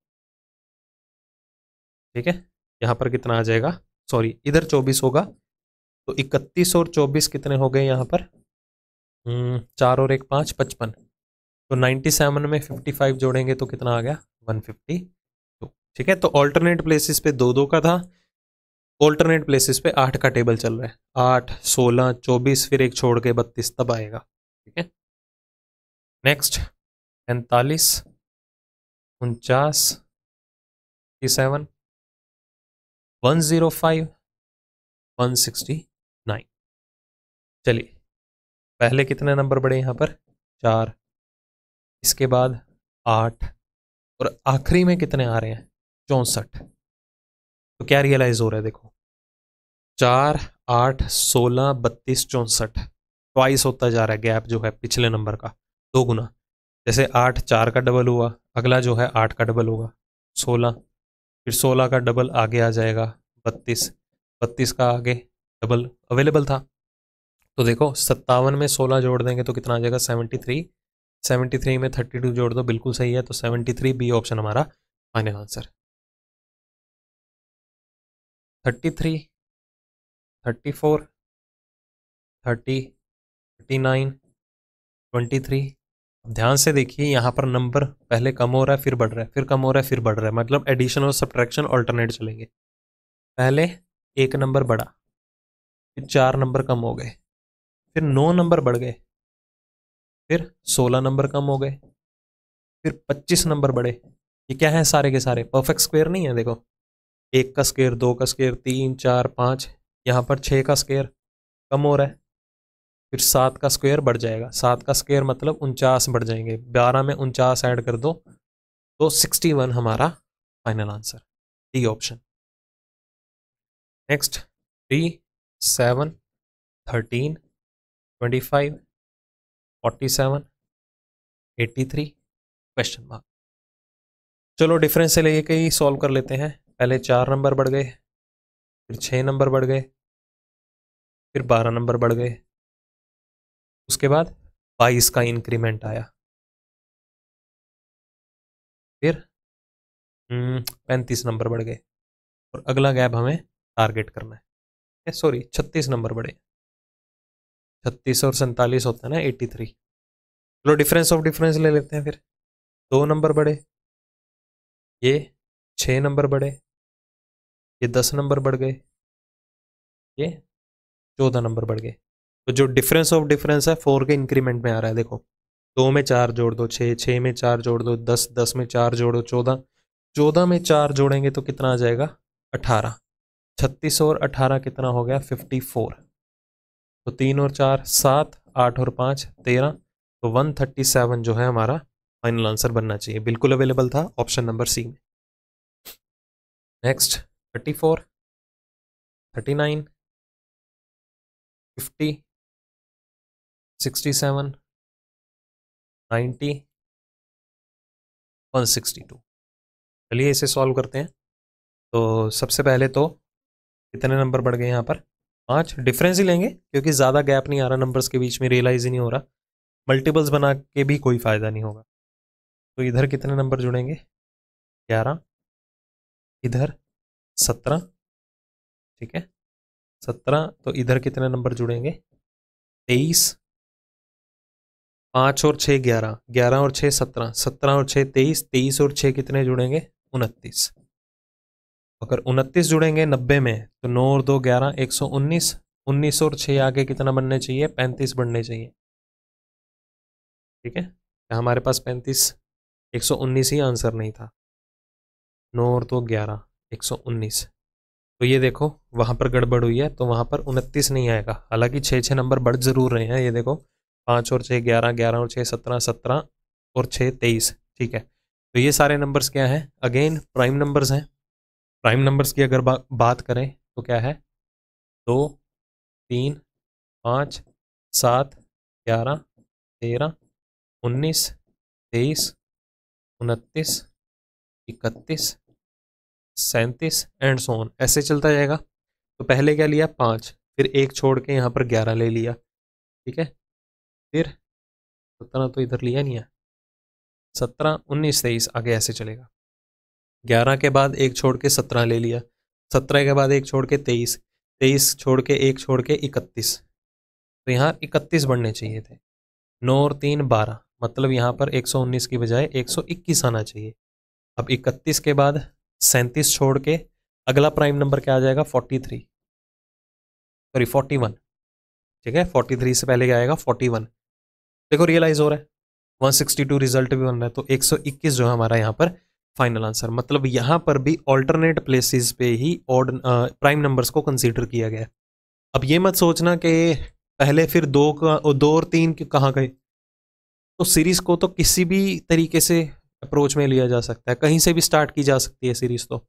ठीक है, यहाँ पर कितना आ जाएगा? सॉरी, इधर 24 होगा। तो 31 और 24 कितने हो गए यहाँ पर? 4 और 1 5 55। तो 97 में 55 जोड़ेंगे तो कितना आ गया? 152। ठीक है, तो ऑल्टरनेट प्लेसेस पे 2 2 का था, ऑल्टरनेट प्लेसेस पे 8 का टेबल चल रहा है। 8 16 24 फिर एक छोड़ के 32 तब आएगा। ठीक है, नेक्स्ट 45 49 57 105 169। चलिए, पहले कितने नंबर बढ़े यहाँ पर? 4, इसके बाद 8, और आखिरी में कितने आ रहे हैं? 64। तो क्या रियलाइज हो रहा है? देखो, 4 8 16 32 64 ट्वाइस होता जा रहा है गैप जो है पिछले नंबर का, 2 गुना। जैसे 8 4 का डबल हुआ, अगला जो है 8 का डबल होगा 16, फिर 16 का डबल आगे आ जाएगा 32, 32 का आगे डबल अवेलेबल था। तो देखो 57 में 16 जोड़ देंगे तो कितना आ जाएगा? 73। 73 में 32 जोड़ दो, बिल्कुल सही है, तो 73 बी ऑप्शन हमारा फाइनल आंसर। 33 34 30 39 23। ध्यान से देखिए, यहाँ पर नंबर पहले कम हो रहा है फिर बढ़ रहा है, फिर कम हो रहा है फिर बढ़ रहा है, मतलब एडिशन और सब्ट्रैक्शन ऑल्टरनेट चलेंगे। पहले 1 नंबर बढ़ा, फिर 4 नंबर कम हो गए, फिर 9 नंबर बढ़ गए, फिर 16 नंबर कम हो गए, फिर 25 नंबर बढ़े। ये क्या है? सारे के सारे परफेक्ट स्क्वायर नहीं है। देखो, 1 का स्क्वायर, 2 का स्क्वायर, 3 4 5, यहाँ पर 6 का स्क्वायर कम हो रहा है, फिर 7 का स्क्वायर बढ़ जाएगा। 7 का स्क्वायर मतलब 49 बढ़ जाएंगे, 12 में 49 ऐड कर दो तो 61 हमारा final answer, D option. Next 3 7 13, 25, 47, 83, question mark. चलो डिफरेंस से लेके ही सॉल्व कर लेते हैं। पहले 4 नंबर बढ़ गए, फिर 6 नंबर बढ़ गए, फिर 12 नंबर बढ़ गए, उसके बाद 22 का इंक्रीमेंट आया, फिर 35 नंबर बढ़ गए, और अगला गैप हमें टारगेट करना है। सॉरी 36 नंबर बढ़े, 36 और 47 होता है ना 83। चलो डिफरेंस ऑफ डिफरेंस ले लेते हैं। फिर 2 नंबर बढ़े, ये 6 नंबर बढ़े, ये 10 नंबर बढ़ गए, ये 14 नंबर बढ़ गए। तो जो डिफरेंस ऑफ डिफरेंस है 4 के इंक्रीमेंट में आ रहा है। देखो 2 में 4 जोड़ दो 6, 6 में 4 जोड़ दो 10, 10 में 4 जोड़ो 14, 14 में 4 जोड़ेंगे तो कितना आ जाएगा 18, 36 और 18 कितना हो गया 54। तो 3 और 4 7, 8 और 5 13, तो 137 जो है हमारा फाइनल आंसर बनना चाहिए। बिल्कुल अवेलेबल था ऑप्शन नंबर सी में। नेक्स्ट 34, 39, 50, 67, 90, 162। चलिए इसे सॉल्व करते हैं। तो सबसे पहले तो कितने नंबर बढ़ गए यहाँ पर 5। डिफरेंस ही लेंगे क्योंकि ज़्यादा गैप नहीं आ रहा नंबर्स के बीच में, रियलाइज ही नहीं हो रहा। मल्टीपल्स बना के भी कोई फ़ायदा नहीं होगा। तो इधर कितने नंबर जुड़ेंगे 11, इधर 17, ठीक है 17। तो इधर कितने नंबर जुड़ेंगे 23, 5 और 6 11, 11 और 6 17, 17 और 6 23, 23 और 6 कितने जुड़ेंगे 29। अगर 29 जुड़ेंगे 90 में तो 9 और 2 11, 119, 19 और 6 आगे कितना बनने चाहिए 35 बनने चाहिए, ठीक है। हमारे पास 35, 119 ही आंसर नहीं था। 9 और 2 11, 119। तो ये देखो वहाँ पर गड़बड़ हुई है, तो वहाँ पर 29 नहीं आएगा। हालांकि 6 नंबर बढ़ जरूर रहे हैं। ये देखो 5 और 6 11, 11 और 6 17, 17 और 6 23, ठीक है। तो ये सारे नंबर्स क्या हैं अगेन प्राइम नंबर्स हैं। प्राइम नंबर्स की अगर बात करें तो क्या है 2, 3, 5, 7, 11, 13, 19, 23, 29, 31, 37 एंड सो ऑन, ऐसे चलता जाएगा। तो पहले क्या लिया 5, फिर एक छोड़ के यहाँ पर 11 ले लिया, ठीक है। फिर 17 तो इधर लिया नहीं है, 17, 19, 23 आगे ऐसे चलेगा। 11 के बाद एक छोड़ के 17 ले लिया, 17 के बाद एक छोड़ के 23, 23 छोड़ के एक छोड़ के 31। तो यहाँ 31 बढ़ने चाहिए थे। 9 और 3 12, मतलब यहाँ पर 119 की बजाय 121 आना चाहिए। अब 31 के बाद 37 छोड़ के अगला प्राइम नंबर क्या आ जाएगा 43, सॉरी 41, ठीक है। 43 से पहले क्या आएगा 41। देखो रियलाइज हो रहा है 162 रिजल्ट भी बन रहा है। तो 121 जो है हमारा यहाँ पर फाइनल आंसर। मतलब यहाँ पर भी ऑल्टरनेट प्लेसेस पे ही ऑड प्राइम नंबर्स को कंसीडर किया गया। अब ये मत सोचना कि पहले फिर 2 और 3 कहाँ गए। तो सीरीज को तो किसी भी तरीके से अप्रोच में लिया जा सकता है, कहीं से भी स्टार्ट की जा सकती है सीरीज। तो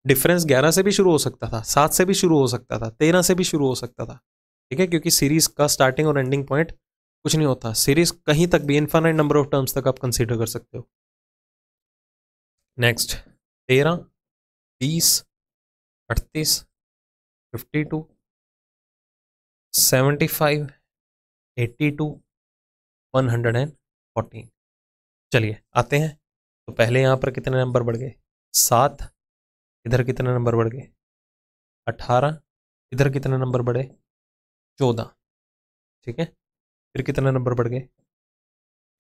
डिफरेंस 11 से भी शुरू हो सकता था, 7 से भी शुरू हो सकता था, 13 से भी शुरू हो सकता था, ठीक है। क्योंकि सीरीज का स्टार्टिंग और एंडिंग पॉइंट कुछ नहीं होता। सीरीज कहीं तक भी इनफाइनाइट नंबर ऑफ टर्म्स तक आप कंसीडर कर सकते हो। नेक्स्ट 13, 20, 38, 52, 75, 82, 114। चलिए आते हैं। तो पहले यहाँ पर कितने नंबर बढ़ गए 7, इधर कितने नंबर बढ़ गए 18, इधर कितने नंबर बढ़े 14, ठीक है। फिर कितने नंबर बढ़ गए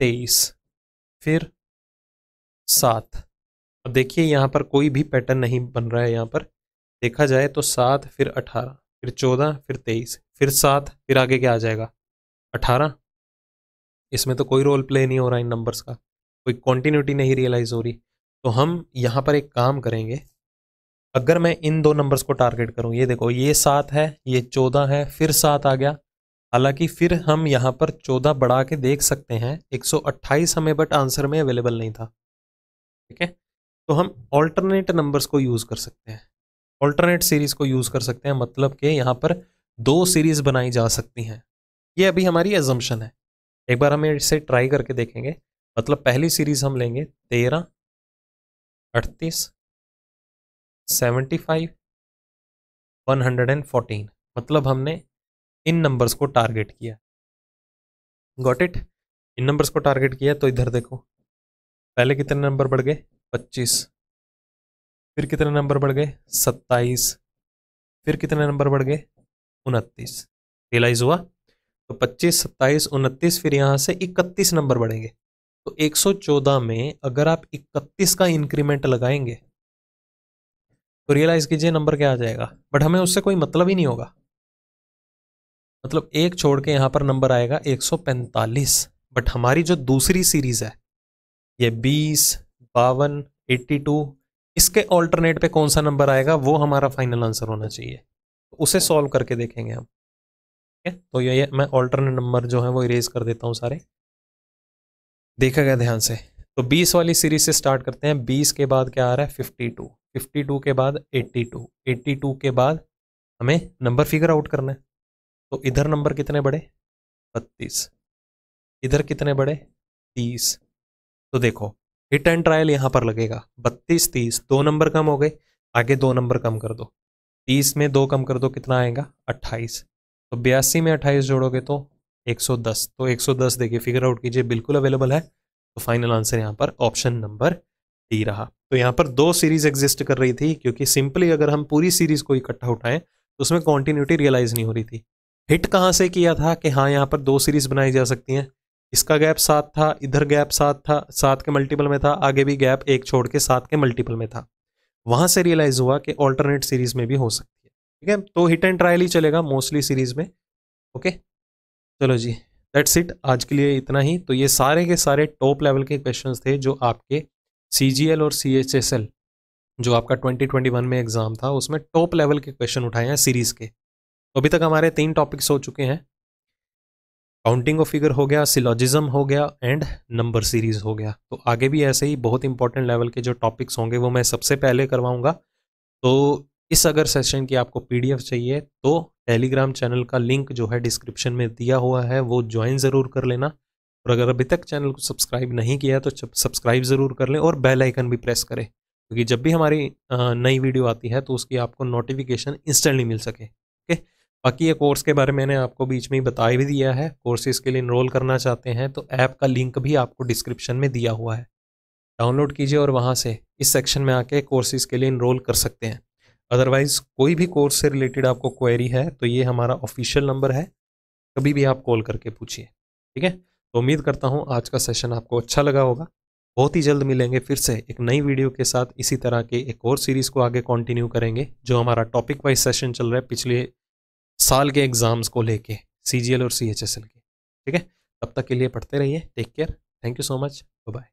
23, फिर 7। अब देखिए यहाँ पर कोई भी पैटर्न नहीं बन रहा है। यहाँ पर देखा जाए तो 7, फिर 18, फिर 14, फिर 23, फिर 7, फिर आगे क्या आ जाएगा 18। इसमें तो कोई रोल प्ले नहीं हो रहा इन नंबर्स का, कोई कॉन्टिन्यूटी नहीं रियलाइज हो रही। तो हम यहाँ पर एक काम करेंगे। अगर मैं इन 2 नंबर्स को टारगेट करूँ, ये देखो ये 7 है, ये 14 है, फिर 7 आ गया। हालांकि फिर हम यहाँ पर 14 बढ़ा के देख सकते हैं, 128 हमें बट आंसर में अवेलेबल नहीं था, ठीक है। तो हम ऑल्टरनेट नंबर्स को यूज़ कर सकते हैं, ऑल्टरनेट सीरीज को यूज़ कर सकते हैं। मतलब कि यहाँ पर 2 सीरीज बनाई जा सकती हैं। ये अभी हमारी एजम्पशन है, एक बार हम इसे ट्राई करके देखेंगे। मतलब पहली सीरीज हम लेंगे 13, 38, 75, 114। मतलब हमने इन नंबर्स को टारगेट किया। Got it? इन नंबर्स को टारगेट किया तो इधर देखो, पहले कितने नंबर बढ़ गए? 25, फिर कितने नंबर बढ़ गए? 27, फिर कितने नंबर बढ़ गए? 29। रियलाइज हुआ? तो 25, 27, 29, फिर यहाँ से 31 नंबर बढ़ेंगे। तो 114 में अगर आप 31 का इंक्रीमेंट लगाएंगे तो रियलाइज कीजिए नंबर क्या आ जाएगा। बट हमें उससे कोई मतलब ही नहीं होगा। मतलब एक छोड़ के यहाँ पर नंबर आएगा 145। बट हमारी जो दूसरी सीरीज है ये 20, 52, 82, इसके ऑल्टरनेट पे कौन सा नंबर आएगा वो हमारा फाइनल आंसर होना चाहिए। तो उसे सॉल्व करके देखेंगे हम। ठीक है, तो ये मैं ऑल्टरनेट नंबर जो है वो इरेज कर देता हूँ सारे। देखा गया ध्यान से। तो 20 वाली सीरीज से स्टार्ट करते हैं। 20 के बाद क्या आ रहा है? 52, 52 के बाद 82, 82 के बाद हमें नंबर फिगर आउट करना है। तो इधर नंबर कितने बढ़े? 32, इधर कितने बढ़े? 30। तो देखो हिट एंड ट्रायल यहां पर लगेगा। 32, 30, 2 नंबर कम हो गए, आगे 2 नंबर कम कर दो। 30 में 2 कम कर दो, कितना आएगा? 28। तो 82 में 28 जोड़ोगे तो 110। तो 110 देखिए, फिगर आउट कीजिए, बिल्कुल अवेलेबल है। तो फाइनल आंसर यहाँ पर ऑप्शन नंबर डी रहा। तो यहाँ पर 2 सीरीज एग्जिस्ट कर रही थी, क्योंकि सिंपली अगर हम पूरी सीरीज को इकट्ठा उठाएं तो उसमें कॉन्टिन्यूटी रियलाइज नहीं हो रही थी। हिट कहाँ से किया था कि हाँ यहाँ पर 2 सीरीज बनाई जा सकती हैं। इसका गैप 7 था, इधर गैप 7 था, 7 के मल्टीपल में था, आगे भी गैप 1 छोड़ के 7 के मल्टीपल में था। वहां से रियलाइज हुआ कि ऑल्टरनेट सीरीज में भी हो सकती है। ठीक है, तो हिट एंड ट्रायल ही चलेगा मोस्टली सीरीज में। ओके, चलो जी, दैट्स इट, आज के लिए इतना ही। तो ये सारे के सारे टॉप लेवल के क्वेश्चंस थे जो आपके CGL और CHSL जो आपका 2021 में एग्जाम था उसमें टॉप लेवल के क्वेश्चन उठाए हैं सीरीज के। तो अभी तक हमारे 3 टॉपिक्स हो चुके हैं। काउंटिंग ऑफ फिगर हो गया, सिलॉजिज्म हो गया एंड नंबर सीरीज हो गया। तो आगे भी ऐसे ही बहुत इंपॉर्टेंट लेवल के जो टॉपिक्स होंगे वो मैं सबसे पहले करवाऊंगा। तो इस अगर सेशन की आपको PDF चाहिए तो टेलीग्राम चैनल का लिंक जो है डिस्क्रिप्शन में दिया हुआ है, वो ज्वाइन ज़रूर कर लेना। और अगर अभी तक चैनल को सब्सक्राइब नहीं किया तो सब्सक्राइब ज़रूर कर लें और बेल आइकन भी प्रेस करें, क्योंकि जब भी हमारी नई वीडियो आती है तो उसकी आपको नोटिफिकेशन इंस्टेंटली मिल सके। ओके, बाकी ये कोर्स के बारे में मैंने आपको बीच में ही बता भी दिया है। कोर्सेज के लिए इनरोल करना चाहते हैं तो ऐप का लिंक भी आपको डिस्क्रिप्शन में दिया हुआ है, डाउनलोड कीजिए और वहाँ से इस सेक्शन में आके कोर्सेज के लिए इनरोल कर सकते हैं। अदरवाइज कोई भी कोर्स से रिलेटेड आपको क्वेरी है तो ये हमारा ऑफिशियल नंबर है, कभी भी आप कॉल करके पूछिए। ठीक है, तो उम्मीद करता हूँ आज का सेशन आपको अच्छा लगा होगा। बहुत ही जल्द मिलेंगे फिर से एक नई वीडियो के साथ। इसी तरह के एक और सीरीज़ को आगे कंटिन्यू करेंगे जो हमारा टॉपिक वाइज सेशन चल रहा है पिछले साल के एग्जाम्स को लेके, CGL और CHSL के। ठीक है, तब तक के लिए पढ़ते रहिए। Take care, thank you so much, bye bye.